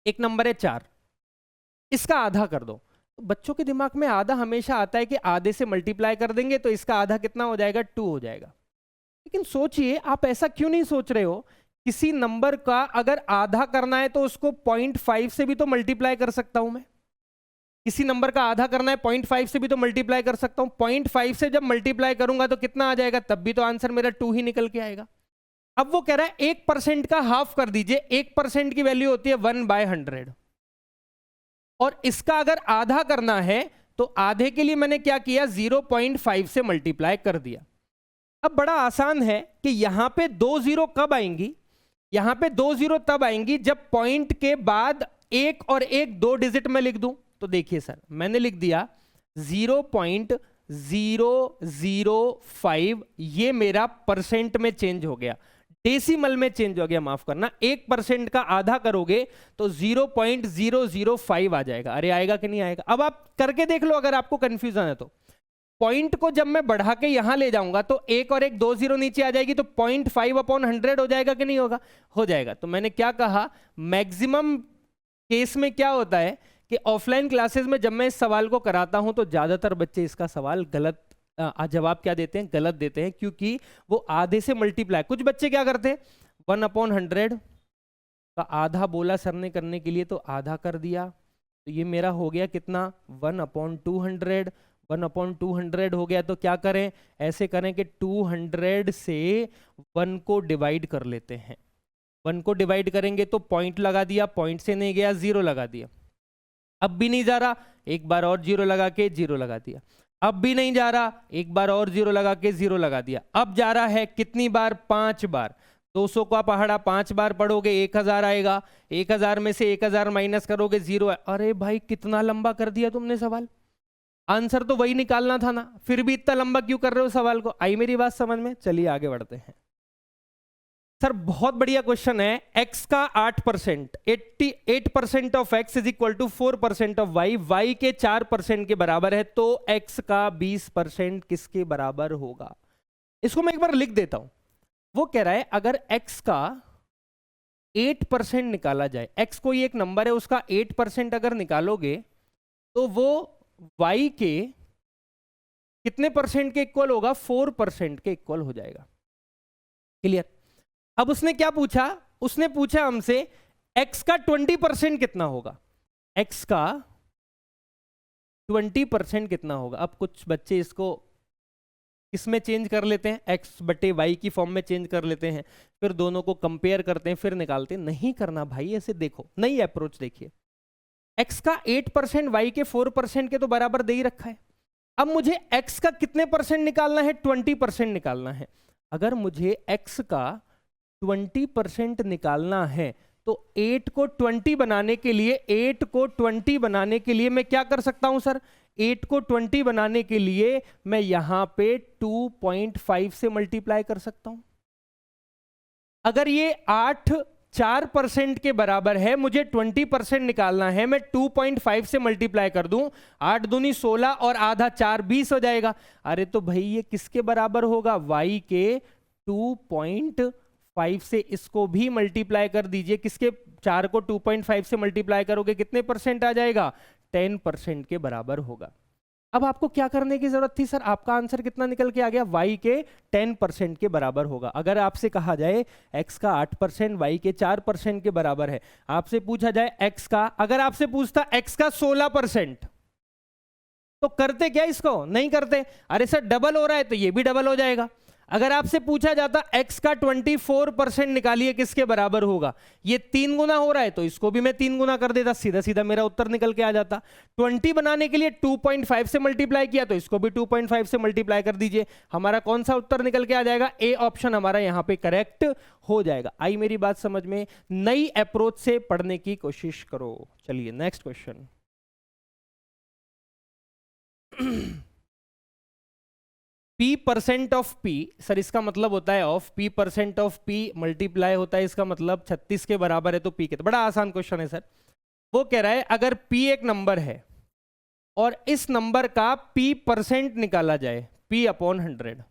एक नंबर है 4, इसका आधा कर दो। बच्चों के दिमाग में आधा हमेशा आता है कि आधे से मल्टीप्लाई कर देंगे तो इसका आधा कितना हो जाएगा, 2 हो जाएगा। लेकिन सोचिए, आप ऐसा क्यों नहीं सोच रहे हो, किसी नंबर का अगर आधा करना है तो उसको 0.5 से भी तो मल्टीप्लाई कर सकता हूं मैं। किसी नंबर का आधा करना है 0.5 से भी तो मल्टीप्लाई कर सकता हूं। 0.5 से जब मल्टीप्लाई करूंगा तो कितना आ जाएगा, तब भी तो आंसर मेरा 2 ही निकल के आएगा। अब वो कह रहा है 1% का हाफ कर दीजिए। 1% की वैल्यू होती है 1/100, और इसका अगर आधा करना है तो आधे के लिए मैंने क्या किया, 0.5 से मल्टीप्लाई कर दिया। अब बड़ा आसान है कि यहां पे 2 जीरो कब आएंगी, यहां पे 2 जीरो तब आएंगी जब पॉइंट के बाद 1 और 1 2 डिजिट में लिख दूं। तो देखिए सर, मैंने लिख दिया 0.005, ये मेरा परसेंट में चेंज हो गया, डेसिमल में चेंज हो गया, माफ करना। 1% का आधा करोगे तो 0.005 आ जाएगा। अरे आएगा कि नहीं आएगा? अब आप करके देख लो, अगर आपको कंफ्यूजन है तो। पॉइंट को जब मैं बढ़ा के यहां ले जाऊंगा तो 1 और 1 2 जीरो नीचे आ जाएगी, तो 0.5/100 हो जाएगा कि नहीं होगा? हो जाएगा। तो मैंने क्या कहा, मैक्सिमम केस में क्या होता है कि ऑफलाइन क्लासेस में जब मैं इस सवाल को कराता हूं तो ज्यादातर बच्चे इसका सवाल गलत जवाब क्या देते हैं, गलत देते हैं, क्योंकि वो आधे से मल्टीप्लाई। कुछ बच्चे क्या करते हैं, 1/100 का आधा बोला सर ने करने के लिए तो आधा कर दिया, तो ये मेरा हो गया कितना, 1/200। 1/200 हो गया तो क्या करें, ऐसे करें कि 200 से 1 को डिवाइड कर लेते हैं। 1 को डिवाइड करेंगे तो पॉइंट लगा दिया, पॉइंट से नहीं गया, 0 लगा दिया। अब भी नहीं जा रहा, एक बार और 0 लगा के 0 लगा दिया। अब भी नहीं जा रहा, एक बार और 0 लगा के 0 लगा दिया। अब जा रहा है कितनी बार, 5 बार। 200 का पहाड़ा 5 बार पढ़ोगे 1000 आएगा। 1000 में से 1000 माइनस करोगे 0। अरे भाई कितना लंबा कर दिया तुमने सवाल, आंसर तो वही निकालना था ना, फिर भी इतना लंबा क्यों कर रहे हो सवाल को? आई मेरी बात समझ में? चलिए आगे बढ़ते हैं। सर बहुत बढ़िया क्वेश्चन है। x का 8%, 88% of x is equal to 4% of y, y के 4% के बराबर है, तो x का 20% किसके बराबर होगा? इसको मैं एक बार लिख देता हूं। वो कह रहा है अगर x का 8% निकाला जाए, x कोई एक नंबर है, उसका 8% अगर निकालोगे तो वो y के कितने परसेंट के इक्वल होगा, 4% के इक्वल हो जाएगा। क्लियर? अब उसने क्या पूछा, उसने पूछा हमसे x का 20% कितना होगा, x का 20% कितना होगा। अब कुछ बच्चे इसको किसमें चेंज कर लेते हैं, x बटे y की फॉर्म में चेंज कर लेते हैं, फिर दोनों को कंपेयर करते हैं, फिर निकालते हैं। नहीं करना भाई, ऐसे देखो, नई अप्रोच देखिए। x का 8% y के 4% के तो बराबर दे ही रखा है। अब मुझे x का कितने परसेंट निकालना है, 20% निकालना है। अगर मुझे x का 20% निकालना है तो 8 को 20 बनाने के लिए, 8 को 20 बनाने के लिए मैं क्या कर सकता हूं सर, 8 को 20 बनाने के लिए मैं यहां पे 2.5 से मल्टीप्लाई कर सकता हूं। अगर ये 8 4% के बराबर है, मुझे 20% निकालना है, मैं 2.5 से मल्टीप्लाई कर दूं, 8 दूनी 16 और आधा 4 20 हो जाएगा। अरे तो भाई ये किसके बराबर होगा, y के 2.5 से इसको भी मल्टीप्लाई कर दीजिए। किसके, 4 को 2.5 से मल्टीप्लाई करोगे कितने परसेंट आ जाएगा, 10% के बराबर होगा। अब आपको क्या करने की जरूरत थी सर, आपका आंसर कितना निकल के आ गया, y के 10% के बराबर होगा। अगर आपसे कहा जाए x का 8% y के 4% के बराबर है, आपसे पूछा जाए x का, अगर आपसे पूछता x का 16%, तो करते क्या इसको, नहीं करते। अरे सर डबल हो रहा है तो ये भी डबल हो जाएगा। अगर आपसे पूछा जाता x का 24% निकालिए किसके बराबर होगा, ये 3 गुना हो रहा है तो इसको भी मैं 3 गुना कर देता, सीधा सीधा मेरा उत्तर निकल के आ जाता। 20 बनाने के लिए 2.5 से मल्टीप्लाई किया तो इसको भी 2.5 से मल्टीप्लाई कर दीजिए, हमारा कौन सा उत्तर निकल के आ जाएगा, ए ऑप्शन हमारा यहां पे करेक्ट हो जाएगा। आई मेरी बात समझ में? नई अप्रोच से पढ़ने की कोशिश करो। चलिए next question. P percent of P, sir इसका मतलब होता है of P percent of P multiply होता है, इसका मतलब 36 के बराबर है तो P कितना। बड़ा आसान क्वेश्चन है सर। वो कह रहा है अगर P एक नंबर है और इस नंबर का P परसेंट निकाला जाए P अपॉन 100,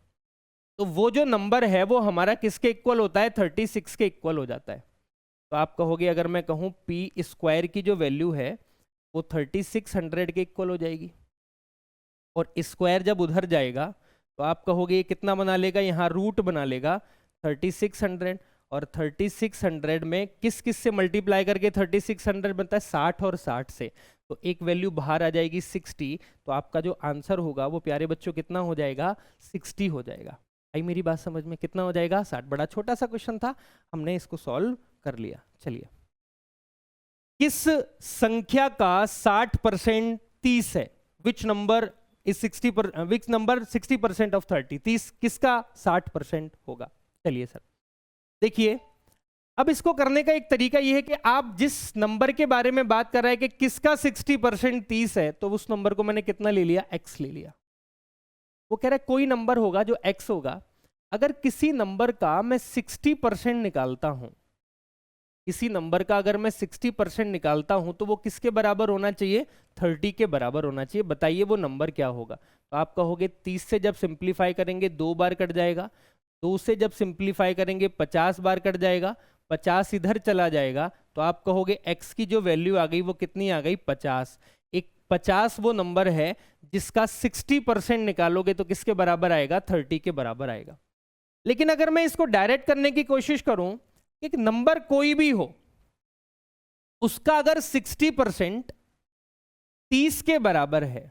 तो वो जो नंबर है वो हमारा किसके इक्वल होता है, 36 के इक्वल हो जाता है। तो आप कहोगे अगर मैं कहूँ P स्क्वायर की जो वैल्यू है वो 3600 के इक्वल हो जाएगी, और स्क्वायर जब उधर जाएगा तो आप कहोगे ये कितना बना लेगा, यहाँ रूट बना लेगा 3600, और 3600 में किस किस से मल्टीप्लाई करके 3600 बनता है, 60 और 60 से, तो एक वैल्यू बाहर आ जाएगी 60, तो आपका जो आंसर होगा वो प्यारे बच्चों कितना हो जाएगा, 60 हो जाएगा। आई मेरी बात समझ में, कितना हो जाएगा, 60। बड़ा छोटा सा क्वेश्चन था, हमने इसको सॉल्व कर लिया। चलिए, किस संख्या का 60% 30 है, विच नंबर इज 60% ऑफ 30, 30 किसका 60% होगा। चलिए सर देखिए, अब इसको करने का एक तरीका यह है कि आप जिस नंबर के बारे में बात कर रहे हैं कि किसका 60% 30 है, तो उस नंबर को मैंने कितना ले लिया, x ले लिया। वो कह रहा है कोई नंबर होगा जो x होगा, अगर किसी नंबर का मैं 60% निकालता हूं, किसी नंबर का अगर मैं 60% निकालता हूं तो वो किसके बराबर होना चाहिए, 30 के बराबर होना चाहिए। बताइए वो नंबर क्या होगा। तो आप कहोगे 30 से जब सिंप्लीफाई करेंगे 2 बार कट जाएगा, 2 से जब सिंप्लीफाई करेंगे 50 बार कट जाएगा, 50 इधर चला जाएगा, तो आप कहोगे x की जो वैल्यू आ गई वो कितनी आ गई, 50। एक 50 वो नंबर है जिसका 60% निकालोगे तो किसके बराबर आएगा, 30 के बराबर आएगा। लेकिन अगर मैं इसको डायरेक्ट करने की कोशिश करूं, एक नंबर कोई भी हो उसका अगर 60% 30 के बराबर है,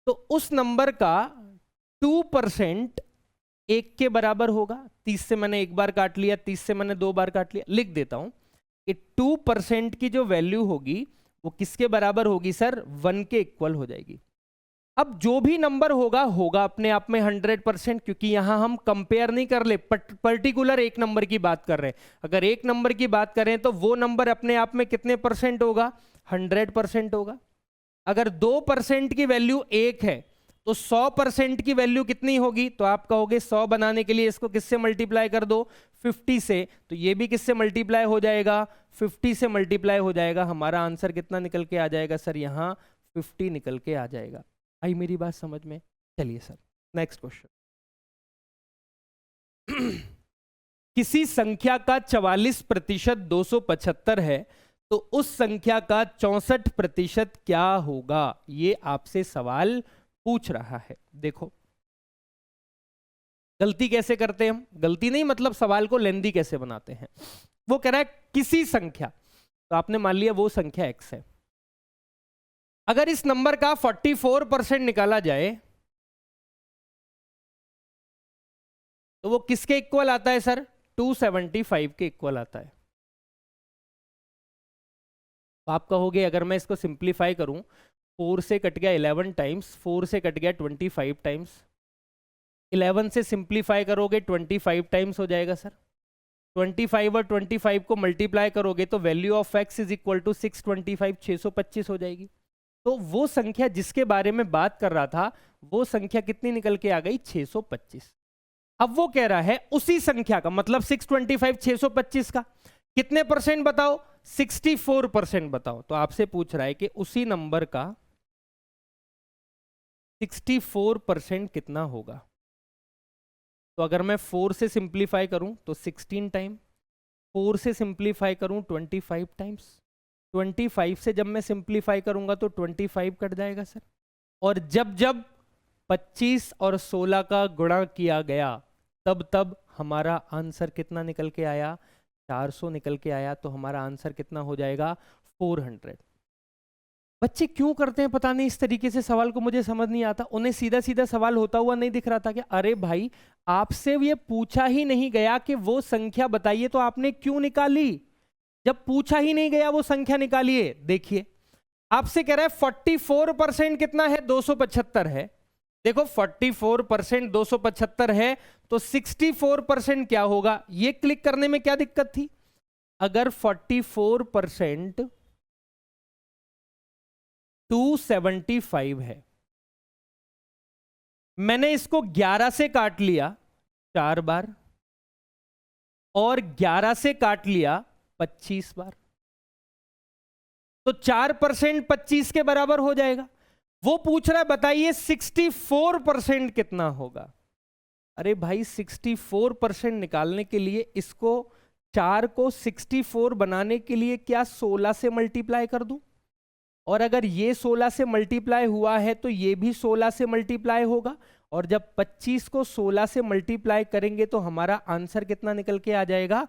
तो उस नंबर का 2% 1 के बराबर होगा। 30 से मैंने एक बार काट लिया, 30 से मैंने 2 बार काट लिया, लिख देता हूं कि 2% की जो वैल्यू होगी वो किसके बराबर होगी सर, 1 के इक्वल हो जाएगी। अब जो भी नंबर होगा होगा अपने आप में 100%, क्योंकि यहां हम कंपेयर नहीं कर ले, पर्टिकुलर एक नंबर की बात कर रहे हैं। अगर एक नंबर की बात करें तो वो नंबर अपने आप में कितने परसेंट होगा, 100% होगा। अगर 2% की वैल्यू 1 है तो 100% की वैल्यू कितनी होगी, तो आप कहोगे 100 बनाने के लिए इसको किससे मल्टीप्लाई कर दो, 50 से, तो ये भी किससे मल्टीप्लाई हो जाएगा, 50 से मल्टीप्लाई हो जाएगा। हमारा आंसर कितना निकल के आ जाएगा सर, यहाँ 50 निकल के आ जाएगा। आई मेरी बात समझ में। चलिए सर नेक्स्ट क्वेश्चन। किसी संख्या का 44% 275 है, तो उस संख्या का 64% क्या होगा, ये आपसे सवाल पूछ रहा है। देखो गलती कैसे करते हैं हम, गलती नहीं मतलब सवाल को लेंदी कैसे बनाते हैं। वो कह रहा है किसी संख्या, तो आपने मान लिया वो संख्या x है, अगर इस नंबर का 44% निकाला जाए तो वो किसके इक्वल आता है सर, 275 के इक्वल आता है। तो आप कहोगे अगर मैं इसको सिंप्लीफाई करूं, 4 से कट गया 11 टाइम्स, 4 से कट गया 25 टाइम्स, 11 से सिंप्लीफाई करोगे 25 टाइम्स हो जाएगा सर। 25 और 25 को मल्टीप्लाई करोगे तो value of x is equal to 625, 625 हो जाएगी। तो वो संख्या जिसके बारे में बात कर रहा था वो संख्या कितनी निकल के आ गई, 625। अब वो कह रहा है उसी संख्या का, मतलब 625 625 का कितने परसेंट बताओ, 64% बताओ। तो आपसे पूछ रहा है कि उसी नंबर का 64% कितना होगा। तो अगर मैं 4 से सिंप्लीफाई करूं तो 16 टाइम, 4 से सिंप्लीफाई करूं 25 टाइम्स, 25 से जब मैं सिंप्लीफाई करूंगा तो 25 कट जाएगा सर। और जब जब 25 और 16 का गुणा किया गया तब तब हमारा आंसर कितना निकल के आया, 400 निकल के आया। तो हमारा आंसर कितना हो जाएगा, 400। बच्चे क्यों करते हैं पता नहीं इस तरीके से सवाल को, मुझे समझ नहीं आता। उन्हें सीधा सीधा सवाल होता हुआ नहीं दिख रहा था कि अरे भाई आपसे ये पूछा ही नहीं गया कि वो संख्या बताइए तो आपने क्यों निकाली। जब पूछा ही नहीं गया वो संख्या निकालिए। देखिए आपसे कह रहा है 44% कितना है, 275 है। देखो 44% 275 है तो 64% क्या होगा, ये क्लिक करने में क्या दिक्कत थी। अगर 44% 275 है मैंने इसको 11 से काट लिया 4 बार और 11 से काट लिया 25 बार, तो 4% 25 के बराबर हो जाएगा। वो पूछ रहा है बताइए 64% कितना होगा। अरे भाई 64% निकालने के लिए इसको 4 को 64 बनाने के लिए क्या 16 से मल्टीप्लाई कर दूं, और अगर ये 16 से मल्टीप्लाई हुआ है तो ये भी 16 से मल्टीप्लाई होगा, और जब 25 को 16 से मल्टीप्लाई करेंगे तो हमारा आंसर कितना निकल के आ जाएगा,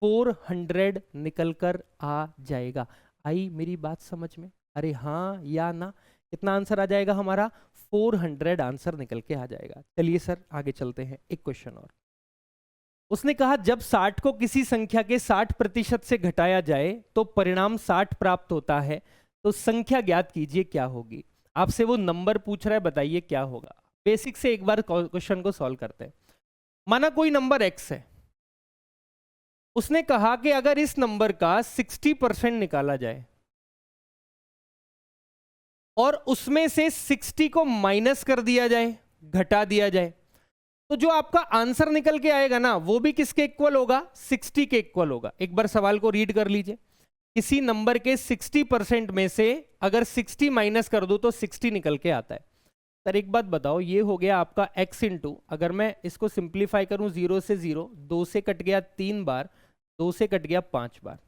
400 निकल कर आ जाएगा। आई मेरी बात समझ में? अरे हाँ या ना? कितना आंसर आ जाएगा हमारा? 400 आंसर निकल के आ जाएगा। चलिए सर आगे चलते हैं, एक क्वेश्चन और। उसने कहा जब 60 को किसी संख्या के 60% से घटाया जाए तो परिणाम 60 प्राप्त होता है, तो संख्या ज्ञात कीजिए क्या होगी। आपसे वो नंबर पूछ रहा है, बताइए क्या होगा। बेसिक से एक बार क्वेश्चन को सॉल्व करते हैं। माना कोई नंबर x है, उसने कहा कि अगर इस नंबर का 60% निकाला जाए और उसमें से 60 को माइनस कर दिया जाए, घटा दिया जाए, तो जो आपका आंसर निकल के आएगा ना वो भी किसके इक्वल होगा, 60 के इक्वल होगा। एक बार सवाल को रीड कर लीजिए। किसी नंबर के 60% में से अगर 60 माइनस कर दो तो 60 निकल के आता है। सर एक बात बताओ, ये हो गया आपका x इंटू, अगर मैं इसको सिंप्लीफाई करूं 0 से 0, 2 से कट गया 3 बार, 2 से कट गया 5 बार,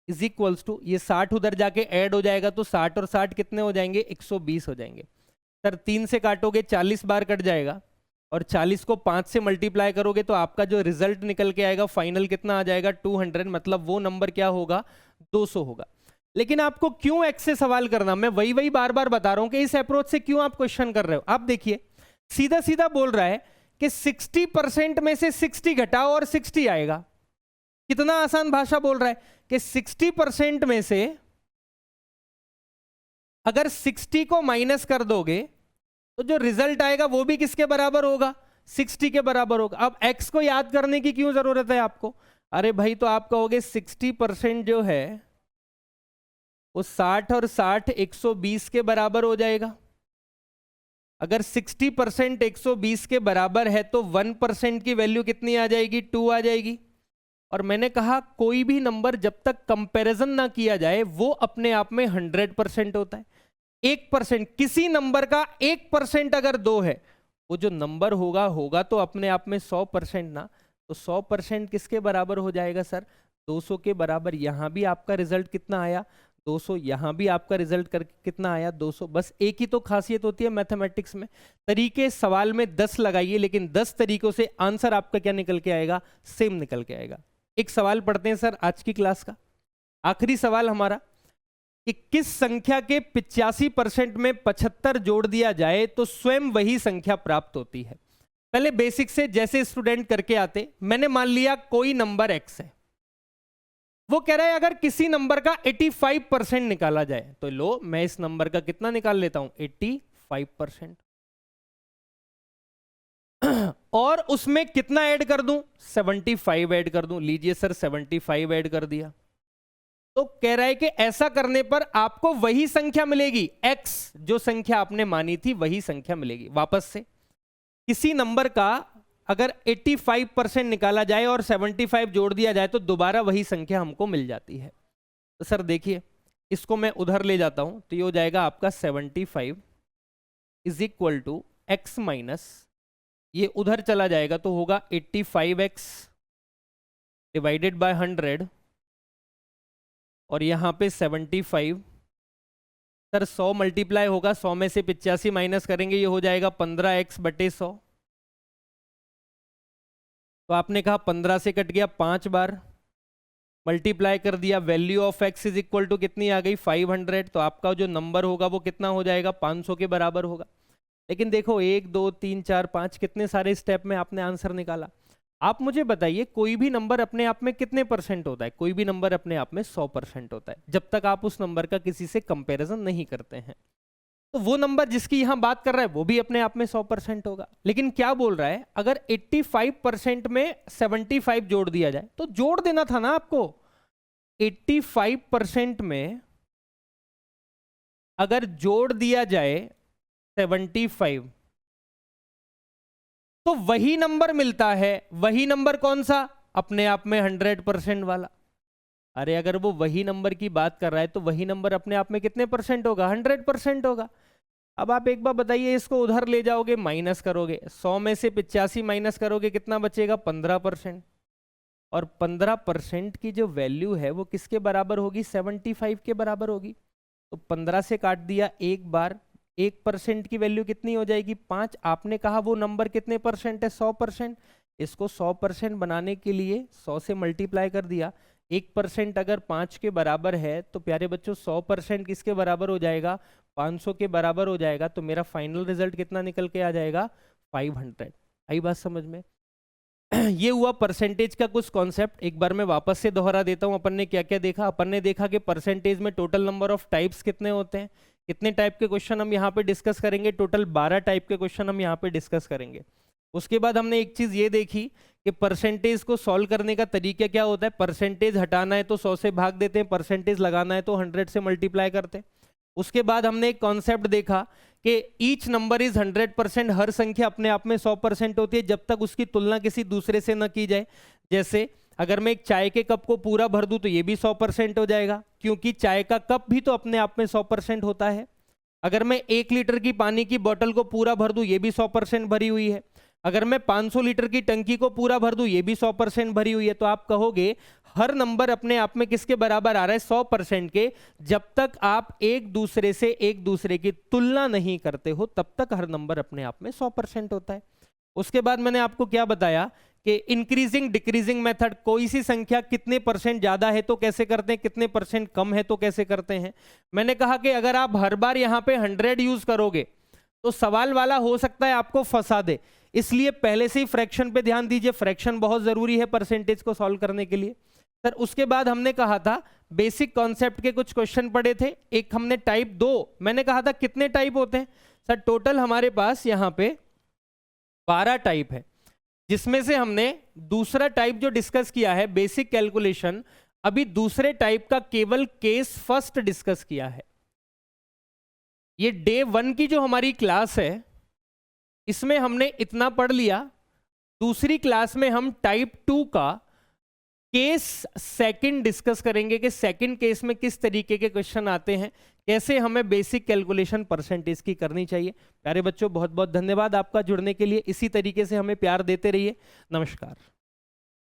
इज इक्वल्स टू ये 60 उधर जाके ऐड हो जाएगा तो 60 और 60 कितने हो जाएंगे, 120 हो जाएंगे। सर 3 से काटोगे 40 बार कट जाएगा, और 40 को 5 से मल्टीप्लाई करोगे तो आपका जो रिजल्ट निकल के आएगा फाइनल कितना आ जाएगा, 200। मतलब वो नंबर क्या होगा, 200 होगा। लेकिन आपको क्यों x से सवाल करना, मैं वही बार बार बता रहा हूं कि इस अप्रोच से क्यों आप क्वेश्चन कर रहे हो। आप देखिए सीधा सीधा बोल रहा है कि 60% में से 60 घटाओ और 60 आएगा। कितना आसान भाषा बोल रहा है कि 60% में से अगर 60 को माइनस कर दोगे तो जो रिजल्ट आएगा वो भी किसके बराबर होगा, 60 के बराबर होगा। अब x को याद करने की क्यों जरूरत है आपको, अरे भाई तो आप कहोगे 60% जो है वो 60 और 60 120 के बराबर हो जाएगा। अगर 60% 120 के बराबर है तो 1% की वैल्यू कितनी आ जाएगी, 2 आ जाएगी। और मैंने कहा कोई भी नंबर जब तक कंपैरिजन ना किया जाए वो अपने आप में 100% होता है। 1%, किसी नंबर का 1% अगर 2 है, वो जो नंबर होगा तो अपने आप में 100% ना, तो 100% किसके बराबर हो जाएगा सर, 200 के बराबर। यहां भी आपका रिजल्ट कितना आया, 200, यहां भी आपका रिजल्ट कितना आया, 200। बस एक ही तो खासियत होती है मैथमेटिक्स में, तरीके सवाल में 10 लगाइए लेकिन 10 तरीकों से आंसर आपका क्या निकल के आएगा, सेम निकल के आएगा। एक सवाल पढ़ते हैं सर आज की क्लास का, आखिरी सवाल हमारा, कि किस संख्या के 85% में 75 जोड़ दिया जाए तो स्वयं वही संख्या प्राप्त होती है। पहले बेसिक से जैसे स्टूडेंट करके आते, मैंने मान लिया कोई नंबर x है, वो कह रहा है अगर किसी नंबर का 85% निकाला जाए, तो लो मैं इस नंबर का कितना निकाल लेता हूं, 85%, और उसमें कितना ऐड कर दूं, 75 ऐड कर दूं। लीजिए सर 75 ऐड कर दिया, तो कह रहा है कि ऐसा करने पर आपको वही संख्या मिलेगी, x जो संख्या आपने मानी थी वही संख्या मिलेगी। वापस से किसी नंबर का अगर 85% निकाला जाए और 75 जोड़ दिया जाए तो दोबारा वही संख्या हमको मिल जाती है। तो सर देखिए इसको मैं उधर ले जाता हूं, तो ये हो जाएगा आपका 75 is equal to x minus, ये उधर चला जाएगा तो होगा 85x डिवाइडेड बाय 100, और यहां पे 75। सर 100 मल्टीप्लाई होगा, 100 में से 85 माइनस करेंगे, ये हो जाएगा 15x बटे 100। तो आपने कहा 15 से कट गया 5 बार, मल्टीप्लाई कर दिया, value of x is equal to कितनी आ गई, 500। तो आपका जो नंबर होगा वो कितना हो जाएगा, 500 के बराबर होगा। लेकिन देखो 1 2 3 4 5 कितने सारे स्टेप में आपने आंसर निकाला। आप मुझे बताइए कोई भी नंबर अपने आप में कितने % होता है, कोई भी नंबर अपने आप में 100% होता है, जब तक आप उस नंबर का किसी से कंपैरिजन नहीं करते हैं। तो वो नंबर जिसकी यहां बात कर रहा है वो भी अपने आप में 100% होगा। लेकिन क्या बोल रहा है, अगर 85% में 75 जोड़ दिया जाए, तो जोड़ देना था ना आपको। 85% में अगर जोड़ दिया जाए 75, तो वही नंबर मिलता है। वही नंबर कौन सा? अपने आप में 100% वाला। अरे अगर वो वही नंबर की बात कर रहा है तो वही नंबर अपने आप में कितने परसेंट होगा? 100% होगा। अब आप एक बार बताइए, इसको उधर ले जाओगे, माइनस करोगे, 100 में से 85 माइनस करोगे, कितना बचेगा? 15%। और 15% की जो वैल्यू है वो किसके बराबर होगी? 75 के बराबर होगी। तो 15 से काट दिया एक बार, 1% की वैल्यू कितनी हो जाएगी? 5। आपने कहा वो नंबर कितने परसेंट है? 100%। इसको 100% बनाने के लिए 100 से मल्टीप्लाई कर दिया। 1% अगर 5 के बराबर है तो प्यारे बच्चों 100% किसके बराबर हो जाएगा? 500 के बराबर हो जाएगा। तो मेरा फाइनल रिजल्ट कितना निकल के आ जाएगा? 500। आई बात समझ में? ये हुआ परसेंटेज का कुछ कॉन्सेप्ट। एक बार मैं वापस से दोहरा देता हूं। अपन ने क्या क्या देखा? अपन ने देखा कि परसेंटेज में टोटल नंबर ऑफ टाइप्स कितने होते हैं, कितने टाइप के क्वेश्चन हम यहाँ पे डिस्कस करेंगे। टोटल 12 टाइप के क्वेश्चन हम यहाँ पे डिस्कस करेंगे। उसके बाद हमने एक चीज ये देखी कि परसेंटेज को सॉल्व करने का तरीका क्या होता है। परसेंटेज हटाना है तो 100 से भाग देते हैं, परसेंटेज लगाना है तो 100 से मल्टीप्लाई करते हैं। उसके बाद हमने एक कॉन्सेप्ट देखा कि ईच नंबर इज 100%। हर संख्या अपने आप में 100% होती है जब तक उसकी तुलना किसी दूसरे से न की जाए। जैसे अगर मैं एक चाय के कप को पूरा भर दूं तो ये भी 100% हो जाएगा, क्योंकि चाय का कप भी तो अपने आप में 100% होता है। अगर मैं 1 लीटर की पानी की बोतल को पूरा भर दूं, ये भी 100% भरी हुई है। अगर मैं 500 लीटर की टंकी को पूरा भर दूं, ये भी 100% भरी हुई है। तो आप कहोगे हर नंबर अपने आप में किसके बराबर आ रहा है? 100% के। जब तक आप एक दूसरे की तुलना नहीं करते हो तब तक हर नंबर अपने आप में 100% होता है। उसके बाद मैंने आपको क्या बताया कि इंक्रीजिंग डिक्रीजिंग मेथड, कोई सी संख्या कितने परसेंट ज्यादा है तो कैसे करते हैं, कितने परसेंट कम है तो कैसे करते हैं। मैंने कहा कि अगर आप हर बार यहाँ पे 100 यूज करोगे तो सवाल वाला हो सकता है आपको फंसा दे, इसलिए पहले से ही फ्रैक्शन पे ध्यान दीजिए। फ्रैक्शन बहुत जरूरी है परसेंटेज को सॉल्व करने के लिए। सर उसके बाद हमने कहा था बेसिक कॉन्सेप्ट के कुछ क्वेश्चन पढ़े थे। एक हमने टाइप 2, मैंने कहा था कितने टाइप होते हैं सर? टोटल हमारे पास यहाँ पे 12 टाइप है, जिसमें से हमने दूसरा टाइप जो डिस्कस किया है बेसिक कैलकुलेशन, अभी दूसरे टाइप का केवल केस फर्स्ट डिस्कस किया है। ये डे 1 की जो हमारी क्लास है इसमें हमने इतना पढ़ लिया। दूसरी क्लास में हम टाइप 2 का केस सेकंड डिस्कस करेंगे कि सेकंड केस में किस तरीके के क्वेश्चन आते हैं, कैसे हमें बेसिक कैलकुलेशन परसेंटेज की करनी चाहिए। प्यारे बच्चों बहुत बहुत धन्यवाद आपका जुड़ने के लिए। इसी तरीके से हमें प्यार देते रहिए। नमस्कार।